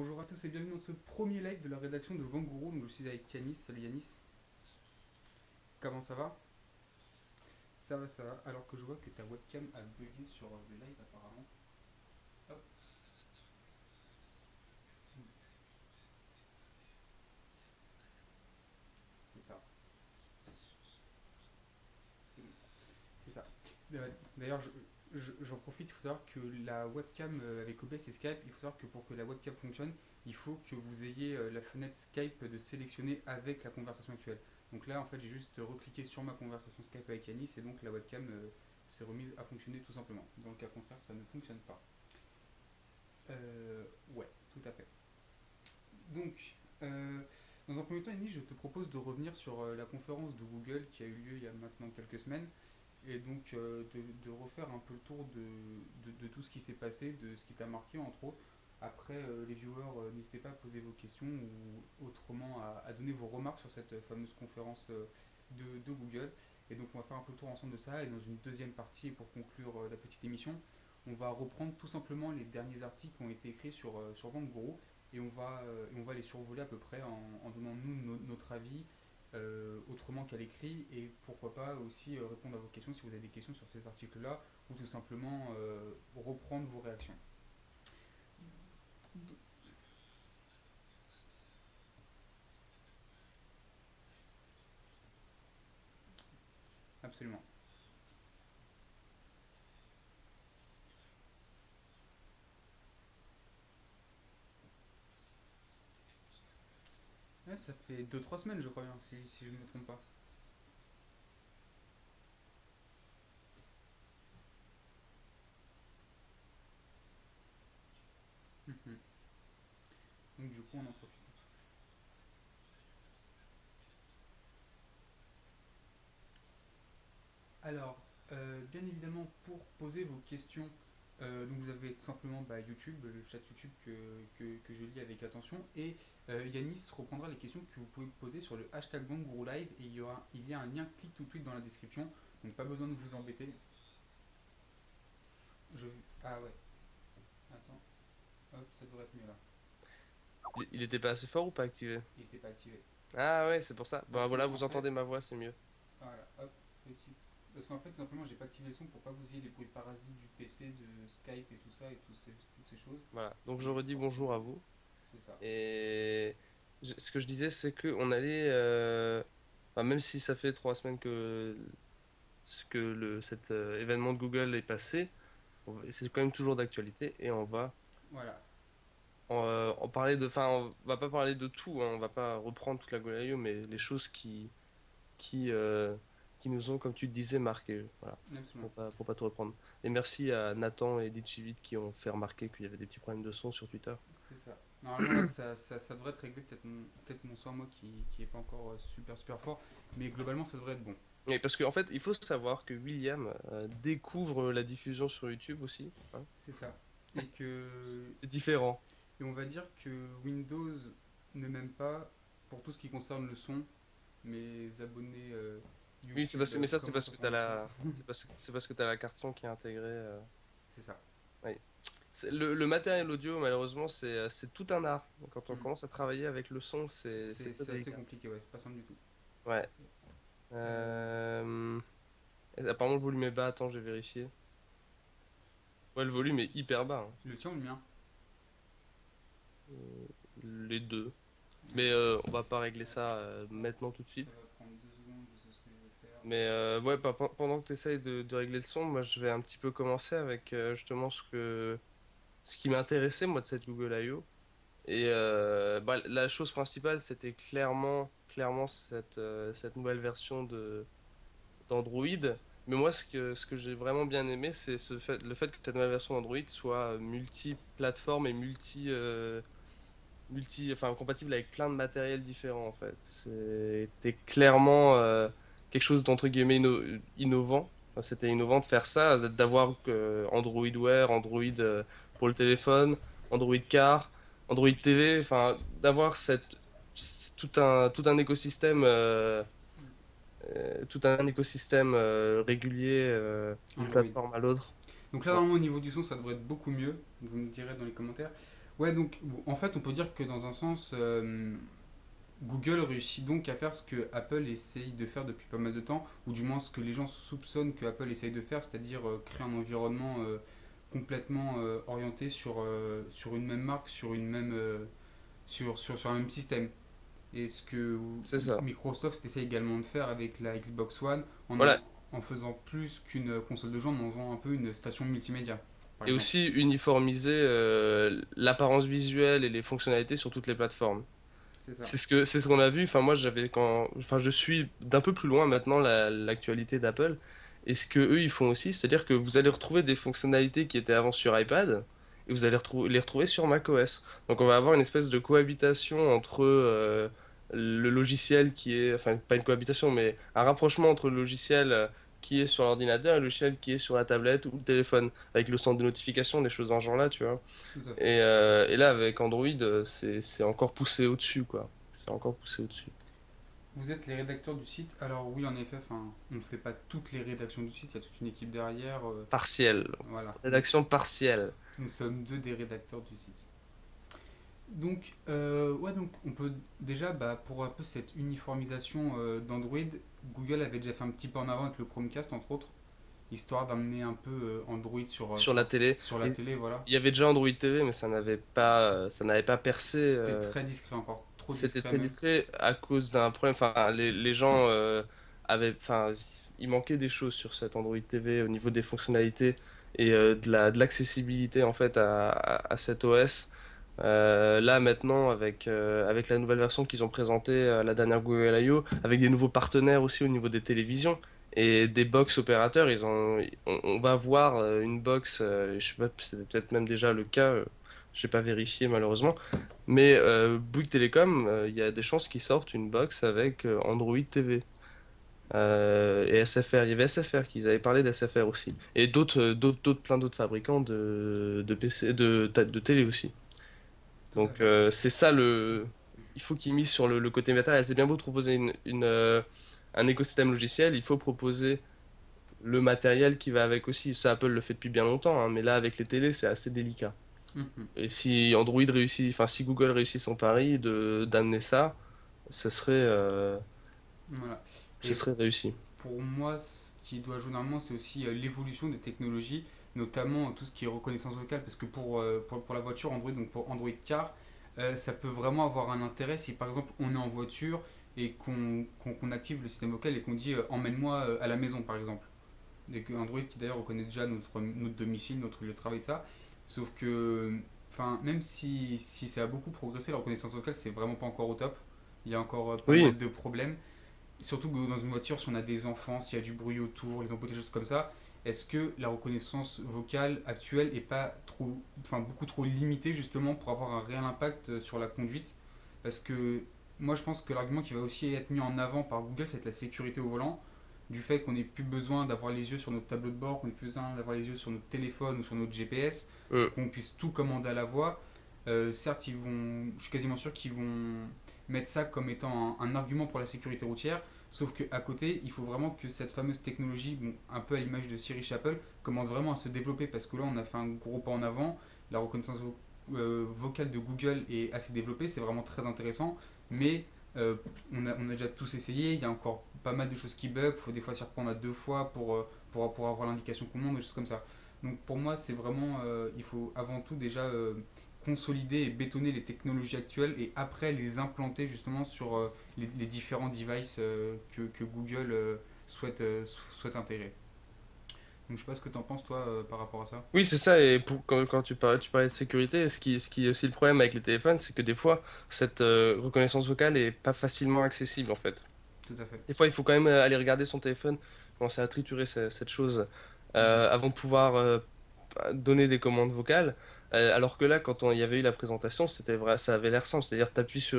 Bonjour à tous et bienvenue dans ce premier live de la rédaction de Vangourou. Donc je suis avec Yanis. Salut Yanis. Comment ça va? Ça va, ça va. Alors que je vois que ta webcam a bugué sur le live apparemment. Hop, c'est ça. C'est bon. C'est ça. D'ailleurs, j'en profite, il faut savoir que la webcam avec OBS et Skype, il faut savoir que pour que la webcam fonctionne, il faut que vous ayez la fenêtre Skype de sélectionner avec la conversation actuelle. Donc là, en fait, j'ai juste recliqué sur ma conversation Skype avec Yanis et donc la webcam s'est remise à fonctionner tout simplement. Dans le cas contraire, ça ne fonctionne pas. Ouais, tout à fait. Donc, dans un premier temps, Yanis, je te propose de revenir sur la conférence de Google qui a eu lieu il y a maintenant quelques semaines et donc de refaire un peu le tour de tout ce qui s'est passé, de ce qui t'a marqué entre autres. Après, les viewers, n'hésitez pas à poser vos questions ou autrement à donner vos remarques sur cette fameuse conférence de Google. Et donc on va faire un peu le tour ensemble de ça et dans une deuxième partie, pour conclure la petite émission, on va reprendre tout simplement les derniers articles qui ont été écrits sur Vanguru et on va les survoler à peu près en donnant nous notre avis autrement qu'à l'écrit et pourquoi pas aussi répondre à vos questions si vous avez des questions sur ces articles-là ou tout simplement reprendre vos réactions. Absolument. Ouais, ça fait 2 3 semaines je crois bien si je ne me trompe pas. Mhm. Donc du coup on en profite. Alors, bien évidemment, pour poser vos questions, donc vous avez tout simplement YouTube, le chat YouTube que je lis avec attention, et Yanis reprendra les questions que vous pouvez poser sur le hashtag Banguru Live, et il y a un lien click to tweet dans la description, donc pas besoin de vous embêter. Je, ah ouais, attends, hop, ça devrait être mieux là. Il était pas assez fort ou pas activé? Il n'était pas activé. Ah ouais, c'est pour ça. Bah Parce que voilà, en vous fait, entendez ma voix, c'est mieux. voilà, hop, petit. Parce qu'en fait, tout simplement, j'ai pas activé le son pour pas que vous ayez des bruits parasites du PC, de Skype et tout ça, et toutes ces choses. Voilà. Donc je Et redis bonjour à forcément, vous. c'est ça. Et ce que je disais, c'est que on allait, enfin, même si ça fait 3 semaines que cet événement de Google est passé, c'est quand même toujours d'actualité et on va Voilà. en parler enfin, on va pas parler de tout, hein, on va pas reprendre toute la Golayo, mais les choses qui, euh, qui nous ont, comme tu le disais, marqué. Voilà, Absolument. pour pas tout reprendre. Et merci à Nathan et Ditchivit qui ont fait remarquer qu'il y avait des petits problèmes de son sur Twitter. C'est ça. Normalement, là, ça devrait être réglé. Peut-être mon son, moi, qui est pas encore super fort. Mais globalement, ça devrait être bon. Et parce qu'en fait, il faut savoir que William découvre la diffusion sur YouTube aussi, hein. C'est ça. Et que. C'est différent. Et on va dire que Windows ne m'aime pas pour tout ce qui concerne le son. Mes abonnés Oui, c'est YouTube parce que, mais ça, c'est parce commencent à que s'en rendre compte. c'est parce que t'as la carte son qui est intégrée. C'est ça. Oui. Le matériel audio, malheureusement, c'est tout un art. Quand on Hmm. commence à travailler avec le son, c'est très C'est assez délicat. compliqué, ouais. C'est pas simple du tout. Ouais. Euh, Euh... Apparemment, le volume est bas. Attends, je vais vérifier. Ouais, le volume est hyper bas, hein. le tien ou le mien? Euh, les deux. Mais Alors, on va pas régler ça maintenant tout de ça suite. va prendre 2 secondes. Je sais ce que je vais faire. Mais ouais, pendant que tu essayes de régler le son, moi je vais un petit peu commencer avec justement ce qui m'intéressait moi de cette Google I.O. Et bah, la chose principale, c'était clairement cette nouvelle version d'Android. Mais moi, ce que j'ai vraiment bien aimé, c'est le fait que cette nouvelle version d'Android soit multi-plateforme et enfin, compatible avec plein de matériel différents, en fait. C'était clairement quelque chose d'entre guillemets innovant. Enfin, c'était innovant de faire ça, d'avoir Android Wear, Android pour le téléphone, Android Car, Android TV, enfin, d'avoir tout un écosystème, régulier d'une Android. plateforme à l'autre. Donc là, Ouais. normalement, au niveau du son, ça devrait être beaucoup mieux. Vous me direz dans les commentaires. Ouais, donc bon, en fait, on peut dire que dans un sens, Google réussit donc à faire ce que Apple essaye de faire depuis pas mal de temps, ou du moins ce que les gens soupçonnent que Apple essaye de faire, c'est-à-dire créer un environnement complètement orienté sur une même marque, sur un même système. Et ce que C'est ça. Microsoft essaie également de faire avec la Xbox One Voilà. en faisant plus qu'une console de jeu, en faisant un peu une station multimédia, par Et exemple. aussi uniformiser l'apparence visuelle et les fonctionnalités sur toutes les plateformes. C'est ça. C'est ce qu'on a vu. Enfin, moi, enfin, je suis d'un peu plus loin maintenant l'actualité d'Apple. Et ce que eux, ils font aussi, c'est-à-dire que vous allez retrouver des fonctionnalités qui étaient avant sur iPad et vous allez les retrouver sur macOS. Donc, on va avoir une espèce de cohabitation entre le logiciel qui est, enfin, pas une cohabitation, mais un rapprochement entre le logiciel qui est sur l'ordinateur et le logiciel qui est sur la tablette ou le téléphone, avec le centre de notification, des choses dans ce genre-là, tu vois. Tout à fait. Et là, avec Android, c'est encore poussé au-dessus, quoi. C'est encore poussé au-dessus. Vous êtes les rédacteurs du site. Alors oui, en effet, enfin, on ne fait pas toutes les rédactions du site, il y a toute une équipe derrière. Partiel. Voilà. Rédaction partielle. Nous sommes deux des rédacteurs du site. Donc, ouais, donc on peut déjà, bah, pour un peu cette uniformisation d'Android, Google avait déjà fait un petit peu en avant avec le Chromecast, entre autres, histoire d'amener un peu Android Sur la télé. sur la Il télé, voilà. il y avait déjà Android TV, mais ça n'avait pas percé. C'était très discret encore, trop C'était discret très même. discret à cause d'un problème. Enfin, les gens enfin, il manquait des choses sur cet Android TV au niveau des fonctionnalités et de l'accessibilité en fait à cet OS. Là maintenant, avec la nouvelle version qu'ils ont présentée à la dernière Google I/O, avec des nouveaux partenaires aussi au niveau des télévisions et des box opérateurs, on va voir une box, je sais pas, c'est peut-être même déjà le cas, j'ai pas vérifié malheureusement, mais Bouygues Télécom, il y a des chances qu'ils sortent une box avec Android TV. Et SFR, il y avait SFR, qu'ils avaient parlé d'SFR aussi. Et plein d'autres fabricants de PC, de télé aussi. Tout à Donc fait. c'est ça le. Il faut qu'ils misent sur le côté matériel. C'est bien beau de proposer un écosystème logiciel, il faut proposer le matériel qui va avec aussi. Ça, Apple le fait depuis bien longtemps, hein, mais là, avec les télés, c'est assez délicat. Mhm. Et si Android réussit, enfin, si Google réussit son pari d'amener ça, ce serait, euh, Voilà. ce Et serait réussi. pour moi, ce qui doit jouer normalement, c'est aussi l'évolution des technologies, notamment tout ce qui est reconnaissance vocale, parce que pour la voiture Android, donc pour Android Car, ça peut vraiment avoir un intérêt si par exemple on est en voiture et qu'on active le système vocal et qu'on dit emmène-moi à la maison par exemple. Et que Android qui d'ailleurs reconnaît déjà notre domicile, notre lieu de travail, ça. Sauf que, enfin, même si ça a beaucoup progressé, la reconnaissance vocale, c'est vraiment pas encore au top. Il y a encore pas Oui, mal de problèmes. Surtout que dans une voiture, si on a des enfants, s'il y a du bruit autour, les embouteillages, des choses comme ça, est-ce que la reconnaissance vocale actuelle est pas trop, enfin, beaucoup trop limitée justement pour avoir un réel impact sur la conduite? Parce que moi, je pense que l'argument qui va aussi être mis en avant par Google, c'est la sécurité au volant, du fait qu'on n'ait plus besoin d'avoir les yeux sur notre tableau de bord, qu'on n'ait plus besoin d'avoir les yeux sur notre téléphone ou sur notre GPS, euh, qu'on puisse tout commander à la voix. Certes, je suis quasiment sûr qu'ils vont mettre ça comme étant un argument pour la sécurité routière, sauf qu'à côté, il faut vraiment que cette fameuse technologie, bon, un peu à l'image de Siri chez Apple, commence vraiment à se développer parce que là, on a fait un gros pas en avant. La reconnaissance vocale de Google est assez développée, c'est vraiment très intéressant, mais on a déjà tous essayé, il y a encore pas mal de choses qui bug, il faut des fois s'y reprendre à deux fois pour avoir l'indication qu'on demande, des choses comme ça. Donc pour moi, c'est vraiment, il faut avant tout déjà consolider et bétonner les technologies actuelles et après les implanter justement sur les différents devices que Google souhaite intégrer. Donc je sais pas ce que tu en penses toi par rapport à ça. oui, c'est ça. Et quand tu parlais de sécurité, ce qui est aussi le problème avec les téléphones, c'est que des fois, cette reconnaissance vocale est pas facilement accessible en fait. Tout à fait. Des fois, il faut quand même aller regarder son téléphone, commencer à triturer cette chose Mhm. avant de pouvoir donner des commandes vocales. Alors que là, il y avait eu la présentation, c'était vrai, ça avait l'air simple. C'est-à-dire,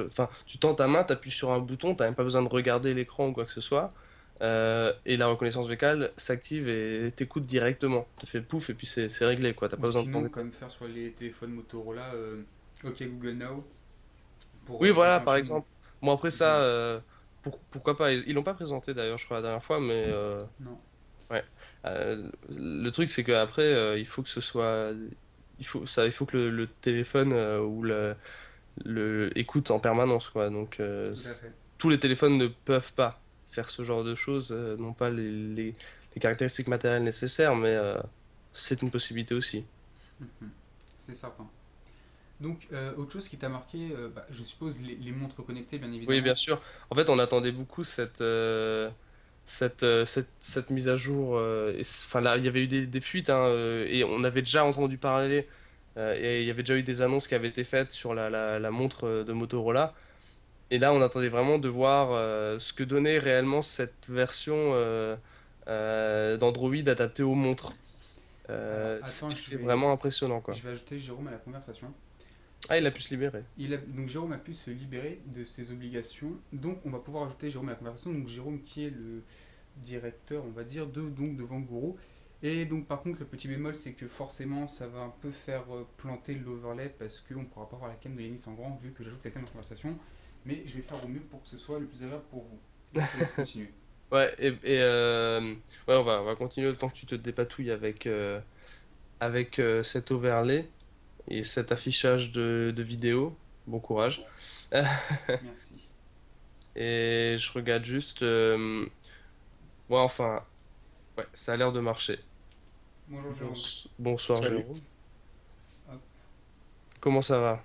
enfin, tu tends ta main, tu appuies sur un bouton, tu même pas besoin de regarder l'écran ou quoi que ce soit. Et la reconnaissance vocale s'active et t'écoute directement. Tu fais pouf et puis c'est réglé, quoi. T'as Ou pas besoin de sinon, demander. comme faire sur les téléphones Motorola, OK Google Now pour Oui, voilà, passer un par chaînon. exemple. Bon, après ça, Mhm. pourquoi pas? Ils l'ont pas présenté d'ailleurs, je crois, la dernière fois, mais Non. ouais. Le truc, c'est qu'après, il il faut que le téléphone écoute en permanence, quoi. Donc, Tout à fait. tous les téléphones ne peuvent pas faire ce genre de choses, n'ont pas les caractéristiques matérielles nécessaires, mais c'est une possibilité aussi. Mhm. C'est certain. Donc, autre chose qui t'a marqué, bah, je suppose les montres connectées, bien Oui, bien évidemment. sûr. En fait, on attendait beaucoup cette mise à jour. Enfin, là, il y avait eu des fuites, hein, et on avait déjà entendu parler, et il y avait déjà eu des annonces qui avaient été faites sur la montre de Motorola. Et là, on attendait vraiment de voir ce que donnait réellement cette version d'Android adaptée aux montres. Alors, attends, C'est vraiment impressionnant, quoi. je vais ajouter Jérôme à la conversation. Ah, il a pu se libérer. Donc Jérôme a pu se libérer de ses obligations. Donc on va pouvoir ajouter Jérôme à la conversation. Donc Jérôme qui est le directeur, on va dire, donc de Vanguru. Et donc par contre le petit bémol c'est que forcément ça va un peu faire planter l'overlay parce qu'on ne pourra pas voir la cam de Yanis en grand vu que j'ajoute quelqu'un dans la conversation. Mais je vais faire au mieux pour que ce soit le plus agréable pour vous. Je te laisse continuer. Ouais, ouais, on va continuer le temps que tu te dépatouilles avec cet overlay et cet affichage de vidéos. Bon courage. Merci. Et je regarde juste. Ouais, enfin, ouais, ça a l'air de marcher. Bonjour Jérôme. Bonsoir, Salut. Jérôme. Hop. Comment ça va?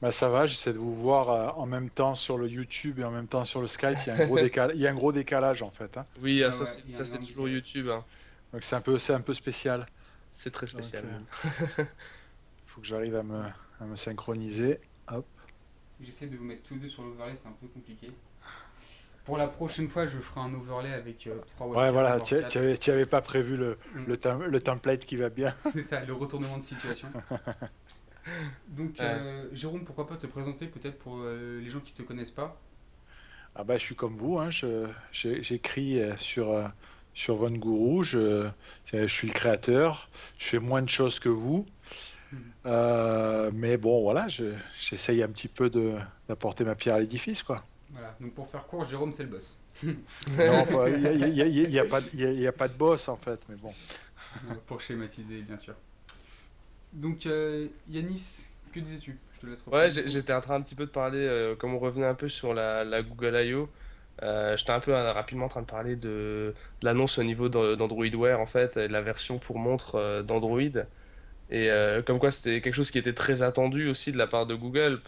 Bah ça va, j'essaie de vous voir en même temps sur le YouTube et en même temps sur le Skype. Il y a un gros il y a un gros décalage en fait, hein. Oui, Ouais, ouais, il y a un ça c'est énorme toujours décalage. YouTube, hein. Donc c'est un peu spécial. C'est très Donc spécial même. il faut que j'arrive à me synchroniser. Hop. J'essaie de vous mettre tous les deux sur l'overlay, c'est un peu compliqué. Pour la prochaine fois, je ferai un overlay avec 3 Ouais, webcams, voilà, voire 4. tu avais pas prévu Mm. le template qui va bien. C'est ça, le retournement de situation. Donc, Ouais. Jérôme, pourquoi pas te présenter peut-être pour les gens qui ne te connaissent pas. Ah bah je suis comme vous, hein. J'écris sur Von Guru. Je suis le créateur. Je fais moins de choses que vous. Mhm. Mais bon, voilà, j'essaye un petit peu d'apporter ma pierre à l'édifice, quoi. Voilà, donc pour faire court, Jérôme, c'est le boss. Non, il y a pas, il y a pas de boss en fait, mais bon. Pour schématiser, bien sûr. Donc, Yanis, que disais-tu? Je te laisse Ouais, reprendre du coup. j'étais en train un petit peu de parler, comme on revenait un peu sur la Google I.O., j'étais un peu rapidement en train de parler de l'annonce au niveau d'Android Wear, en fait, et de la version pour montre d'Android. Et comme quoi c'était quelque chose qui était très attendu aussi de la part de Google,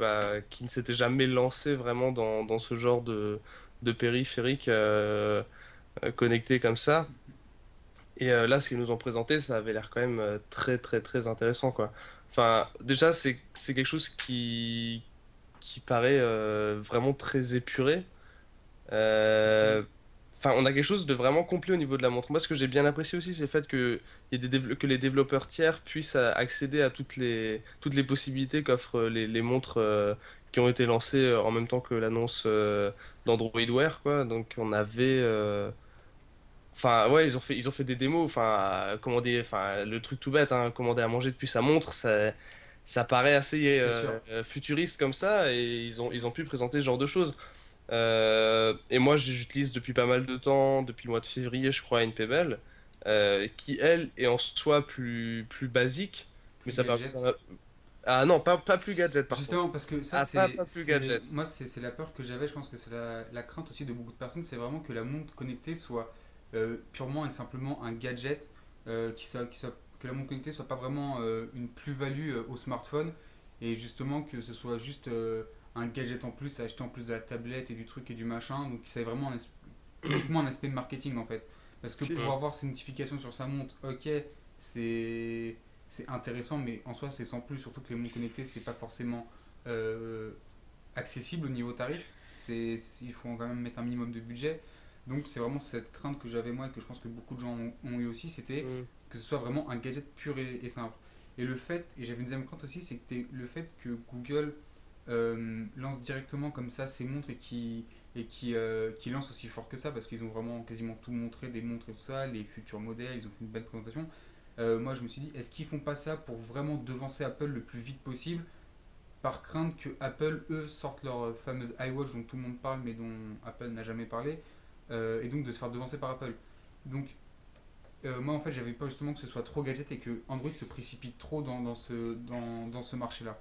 qui ne s'était jamais lancé vraiment dans ce genre de périphérique connecté comme ça. Et là, ce qu'ils nous ont présenté, ça avait l'air quand même très très très intéressant, quoi. Enfin, déjà, c'est quelque chose qui paraît vraiment très épuré. Mhm. Euh, Enfin, on a quelque chose de vraiment complet au niveau de la montre. Moi, ce que j'ai bien apprécié aussi, c'est le fait que les développeurs tiers puissent accéder à toutes les possibilités qu'offrent les montres qui ont été lancées en même temps que l'annonce d'Android Wear, quoi. Donc, on avait. Enfin, ouais, ils ont fait des démos. Enfin, commander. Enfin, le truc tout bête, hein, commander à manger depuis sa montre, ça paraît assez C'est sûr. futuriste comme ça, et ils ont pu présenter ce genre de choses. Et moi, j'utilise depuis pas mal de temps, depuis le mois de février, je crois, une Pebble, qui, elle, est en soi plus basique, mais Plus gadget. Ah non, pas plus gadget, par contre. Justement, parce que ça, Ah, pas plus gadget. moi, c'est la peur que j'avais. Je pense que c'est la crainte aussi de beaucoup de personnes. C'est vraiment que la montre connectée soit purement et simplement un gadget, que la montre connectée soit pas vraiment une plus-value au smartphone. Et justement, que ce soit juste un gadget en plus à acheter en plus de la tablette et du truc et du machin. Donc, c'est vraiment uniquement un aspect de marketing en fait. Parce que Si, pour avoir ces notifications sur sa montre, ok, c'est c'est intéressant, mais en soi, c'est sans plus. Surtout que les montres connectées, c'est pas forcément euh, accessible au niveau tarif. Il faut quand même mettre un minimum de budget. Donc, c'est vraiment cette crainte que j'avais moi et que je pense que beaucoup de gens ont eu aussi, c'était Hmm. que ce soit vraiment un gadget pur et simple. Et le fait, et j'avais une deuxième crainte aussi, c'est que le fait que Google lance directement comme ça ses montres qui lance aussi fort que ça parce qu'ils ont vraiment quasiment tout montré, des montres et tout ça, les futurs modèles, ils ont fait une belle présentation. Moi je me suis dit, est-ce qu'ils font pas ça pour vraiment devancer Apple le plus vite possible par crainte que Apple, eux, sortent leur fameuse iWatch dont tout le monde parle mais dont Apple n'a jamais parlé et donc de se faire devancer par Apple. Donc moi en fait j'avais peur justement que ce soit trop gadget et que Android se précipite trop dans ce marché-là.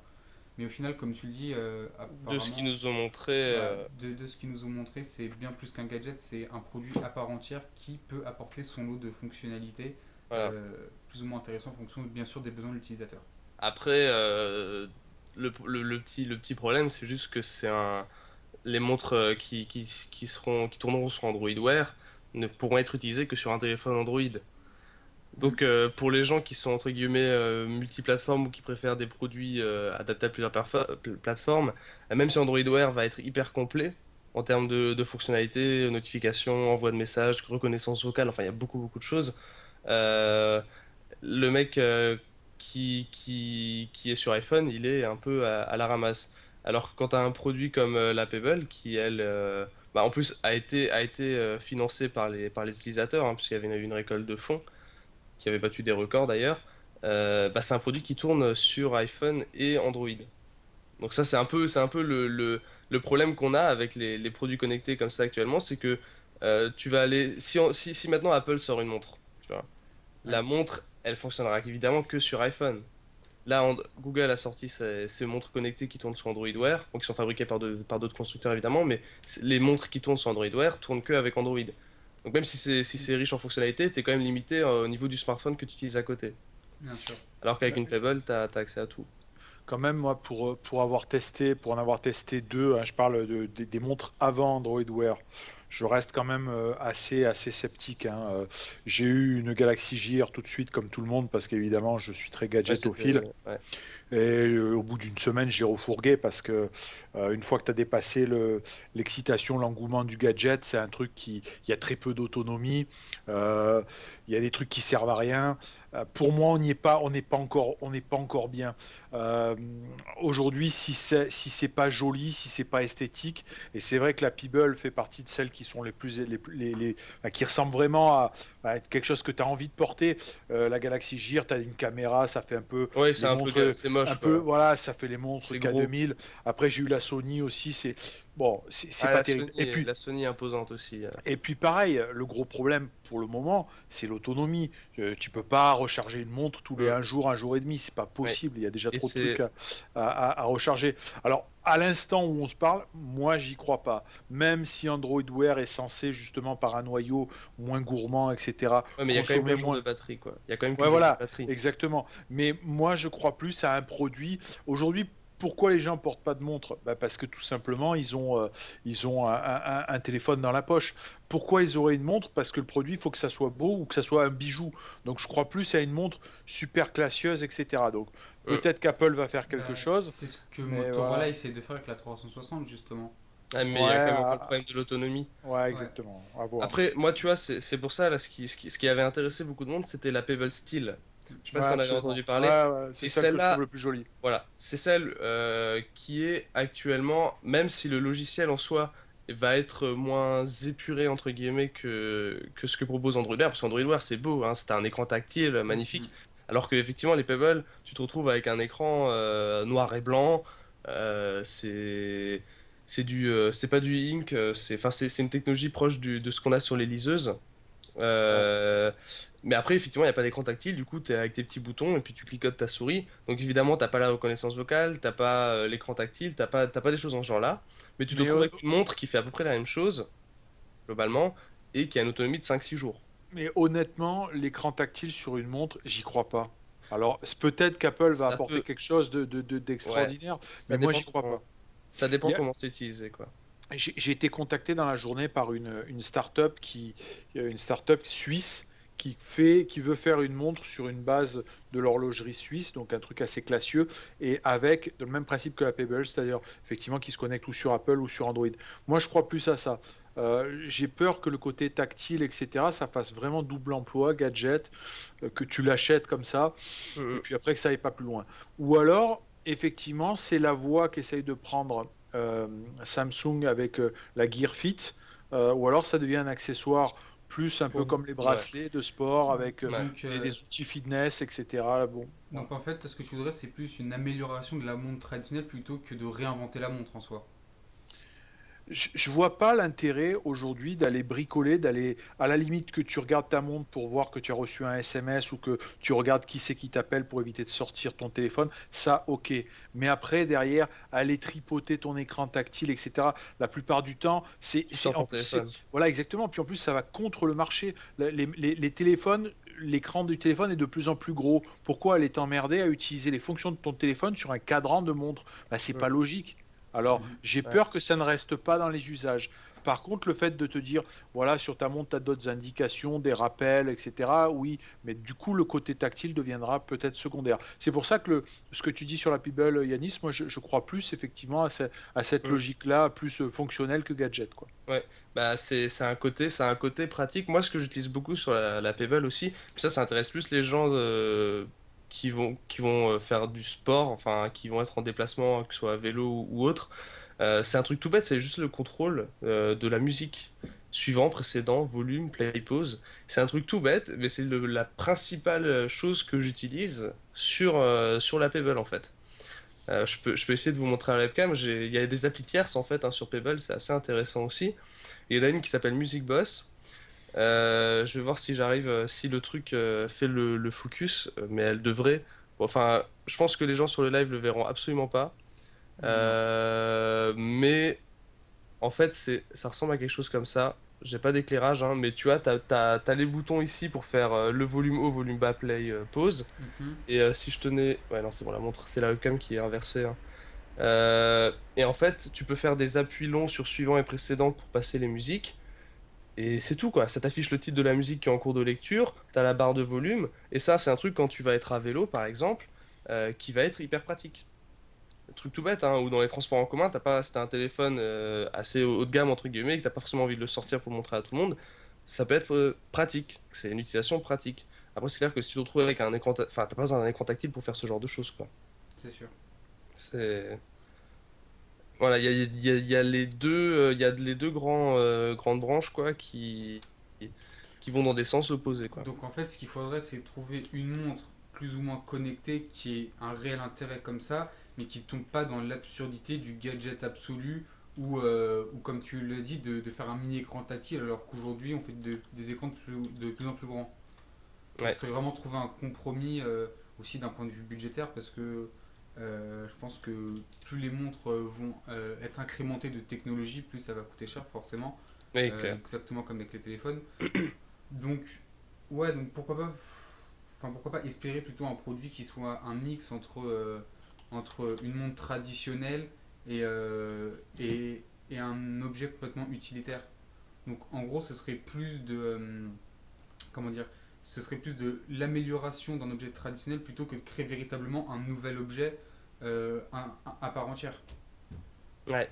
Mais au final, comme tu le dis, De ce qu'ils apparemment, nous ont montré, voilà, de ce qu'ils nous ont montré, c'est bien plus qu'un gadget, c'est un produit à part entière qui peut apporter son lot de fonctionnalités voilà. plus ou moins intéressantes en fonction bien sûr des besoins de l'utilisateur. Après, le petit problème, c'est juste que les montres qui tourneront sur Android Wear ne pourront être utilisées que sur un téléphone Android. Mm. Donc, pour les gens qui sont entre guillemets multiplateformes ou qui préfèrent des produits adaptés à plusieurs plateformes, même si Android Wear va être hyper complet en termes de fonctionnalités, notifications, envoi de messages, reconnaissance vocale, enfin, il y a beaucoup de choses. Euh, le mec qui est sur iPhone, il est un peu à la ramasse. Alors que quand tu as un produit comme la Pebble, qui elle, bah, en plus a été financé par les utilisateurs, hein, puisqu'il y avait une récolte de fonds qui avait battu des records d'ailleurs, bah, c'est un produit qui tourne sur iPhone et Android. Donc ça, c'est un peu le problème qu'on a avec les produits connectés comme ça actuellement, c'est que tu vas aller, si maintenant Apple sort une montre, tu vois, Ouais. la montre, elle fonctionnera évidemment que sur iPhone. Là, Google a sorti ses montres connectées qui tournent sur Android Wear, donc qui sont fabriquées par d'autres constructeurs évidemment, mais les montres qui tournent sur Android Wear tournent que avec Android. Donc même si c'est riche en fonctionnalités, t'es quand même limité au niveau du smartphone que tu utilises à côté. Bien sûr. Alors qu'avec une Pebble, t'as accès à tout. Quand même, moi, pour en avoir testé deux, hein, je parle des montres avant Android Wear. Je reste quand même assez sceptique, hein. J'ai eu une Galaxy Gear tout de suite, comme tout le monde, parce qu'évidemment, je suis très Ouais, c'était. gadgetophile. Ouais. Et au bout d'une semaine, j'ai refourgué parce que une fois que tu as dépassé l'excitation, l'engouement du gadget, c'est un truc il y a très peu d'autonomie. euh, il y a des trucs qui servent à rien. Pour moi, on n'est pas encore bien. Euh, Aujourd'hui, si c'est pas joli, si c'est pas esthétique, et c'est vrai que la Pebble fait partie de celles qui sont enfin, qui ressemblent vraiment à quelque chose que tu as envie de porter. La Galaxy Gear, tu as une caméra, ça fait un peu Ouais, les montres c'est un moche peu, quoi. voilà, ça fait les monstres C'est gros. K2000. Après, j'ai eu la Sony aussi, c'est bon, c'est Ah, pas terrible. La Sony est imposante aussi. Et puis pareil, le gros problème pour le moment, c'est l'autonomie. Tu peux pas recharger une montre tous les Mm. un jour et demi, c'est pas Ouais. possible. Il y a déjà Et trop de trucs c'est. à recharger. Alors, à l'instant où on se parle, moi, j'y crois pas. Même si Android Wear est censé justement par un noyau moins gourmand, etc., Ouais, mais il y a quand même consommer 15 jours de moins. batterie quoi. Il y a quand même Ouais, 15 jours de voilà, batterie. exactement. Mais moi, je crois plus à un produit. Aujourd'hui, pourquoi les gens portent pas de montre? Bah, parce que tout simplement, ils ont un téléphone dans la poche. Pourquoi ils auraient une montre? Parce que le produit, il faut que ça soit beau ou que ça soit un bijou. Donc, je crois plus à une montre super classieuse, etc. Donc, Mm. peut-être qu'Apple va faire quelque Bah, chose, c'est ce que mais Motorola voilà. essaie de faire avec la 360 justement. Ah, mais Ouais, il y a quand même encore le problème de l'autonomie. ouais, Ouais. exactement. À voir. Après, moi, tu vois, c'est pour ça, là, ce qui avait intéressé beaucoup de monde, c'était la Pebble Steel. Je sais pas Ouais, si t'en avais absolument. entendu parler. Ouais, ouais, c'est Et celle que je trouve celle-là, le plus jolie. voilà, c'est celle qui est actuellement, même si le logiciel en soi va être moins épuré, entre guillemets, que ce que propose Android Wear, parce qu'Android Wear, c'est beau, hein, c'est un écran tactile Mhm. magnifique, alors que effectivement les Pebble, tu te retrouves avec un écran noir et blanc, c'est pas du ink, enfin, c'est une technologie proche de ce qu'on a sur les liseuses. Ouais. Euh, mais après, effectivement, il n'y a pas d'écran tactile, du coup, tu es avec tes petits boutons et puis tu cliquotes ta souris. Donc, évidemment, t'as pas la reconnaissance vocale, t'as pas l'écran tactile, t'as pas des choses dans ce genre-là. Mais tu te Mais retrouves avec une montre qui fait à peu près la même chose, globalement, et qui a une autonomie de 5 6 jours. Mais honnêtement, l'écran tactile sur une montre, j'y crois pas. Alors, c'est peut-être qu'Apple va Ça apporter peut, quelque chose ouais, d'extraordinaire, mais ça moi, dépend j'y crois pas. ça Il dépend y a- comment c'est utilisé, quoi. J'ai été contacté dans la journée par une start-up une start-up suisse qui veut faire une montre sur une base de l'horlogerie suisse, donc un truc assez classieux, et avec le même principe que la Pebble, c'est-à-dire effectivement qui se connecte ou sur Apple ou sur Android. Moi, je crois plus à ça. J'ai peur que le côté tactile, etc., ça fasse vraiment double emploi, gadget, que tu l'achètes comme ça, et Mhm. puis après que ça aille pas plus loin. Ou alors, effectivement, c'est la voie qu'essaye de prendre Samsung avec la Gear Fit, ou alors ça devient un accessoire plus un peu Pour- comme les Ouais, bracelets de sport avec ouais. Donc, des outils fitness, etc. Bon, voilà. donc en fait, ce que tu voudrais, c'est plus une amélioration de la montre traditionnelle plutôt que de réinventer la montre en soi. je vois pas l'intérêt aujourd'hui d'aller bricoler, d'aller à la limite que tu regardes ta montre pour voir que tu as reçu un SMS ou que tu regardes qui c'est qui t'appelle pour éviter de sortir ton téléphone, ça ok. Mais après, derrière, aller tripoter ton écran tactile, etc., la plupart du temps, Tu sors ton en plus, téléphone. voilà exactement. Puis en plus, ça va contre le marché. Les téléphones, l'écran du téléphone est de plus en plus gros. Pourquoi aller t'emmerder à utiliser les fonctions de ton téléphone sur un cadran de montre? Bah, c'est Mm. pas logique. Alors, Mhm. j'ai Ouais. peur que ça ne reste pas dans les usages. Par contre, le fait de te dire, voilà, sur ta montre, tu as d'autres indications, des rappels, etc. Oui, mais du coup, le côté tactile deviendra peut-être secondaire. C'est pour ça que ce que tu dis sur la Pebble, Yanis, moi, je crois plus effectivement à cette Mm. logique-là, plus fonctionnelle que gadget, quoi. Ouais, bah c'est un côté pratique. Moi, ce que j'utilise beaucoup sur la Pebble aussi, puis ça intéresse plus les gens qui vont faire du sport, enfin qui vont être en déplacement, que ce soit à vélo ou autre. C'est un truc tout bête, c'est juste le contrôle de la musique. Suivant, précédent, volume, play, pause. C'est un truc tout bête, mais c'est la principale chose que j'utilise sur la Pebble en fait. Je peux essayer de vous montrer à la webcam. Il y a des applis tierces en fait sur Pebble, c'est assez intéressant aussi. Il y en a une qui s'appelle Music Boss. Je vais voir si j'arrive, si le truc fait le focus, mais elle devrait. Bon, enfin, je pense que les gens sur le live le verront absolument pas. Non. Mais en fait, ça ressemble à quelque chose comme ça. J'ai pas d'éclairage, hein, mais tu vois, t'as les boutons ici pour faire le volume haut, volume bas, play, pause. Mhm. Et si je tenais. Ouais, non, c'est bon, la montre, c'est la webcam qui est inversée, hein. Et en fait, tu peux faire des appuis longs sur suivant et précédent pour passer les musiques. Et c'est tout quoi. Ça t'affiche le titre de la musique qui est en cours de lecture, t'as la barre de volume, et ça, c'est un truc quand tu vas être à vélo par exemple, qui va être hyper pratique. Un truc tout bête, hein, ou dans les transports en commun, t'as pas, si t'as un téléphone assez haut de gamme entre guillemets, et que t'as pas forcément envie de le sortir pour le montrer à tout le monde, ça peut être pratique. C'est une utilisation pratique. Après, c'est clair que si tu te retrouves avec un écran, enfin, t'as pas un écran tactile pour faire ce genre de choses quoi. C'est sûr. C'est Voilà, il y a les deux, il y a les deux grandes branches quoi, qui vont dans des sens opposés quoi. Donc en fait, ce qu'il faudrait, c'est trouver une montre plus ou moins connectée qui ait un réel intérêt comme ça, mais qui ne tombe pas dans l'absurdité du gadget absolu ou comme tu l'as dit, de faire un mini écran tactile alors qu'aujourd'hui on fait des écrans de plus en plus grands. Donc Ouais, c'est vraiment trouver un compromis aussi d'un point de vue budgétaire parce que je pense que plus les montres vont être incrémentées de technologie, plus ça va coûter cher forcément, ouais, clair. exactement comme avec les téléphones. Donc ouais, donc pourquoi pas espérer plutôt un produit qui soit un mix entre une montre traditionnelle et un objet complètement utilitaire. Donc en gros, ce serait plus comment dire, ce serait plus de l'amélioration d'un objet traditionnel plutôt que de créer véritablement un nouvel objet à part entière. Ouais.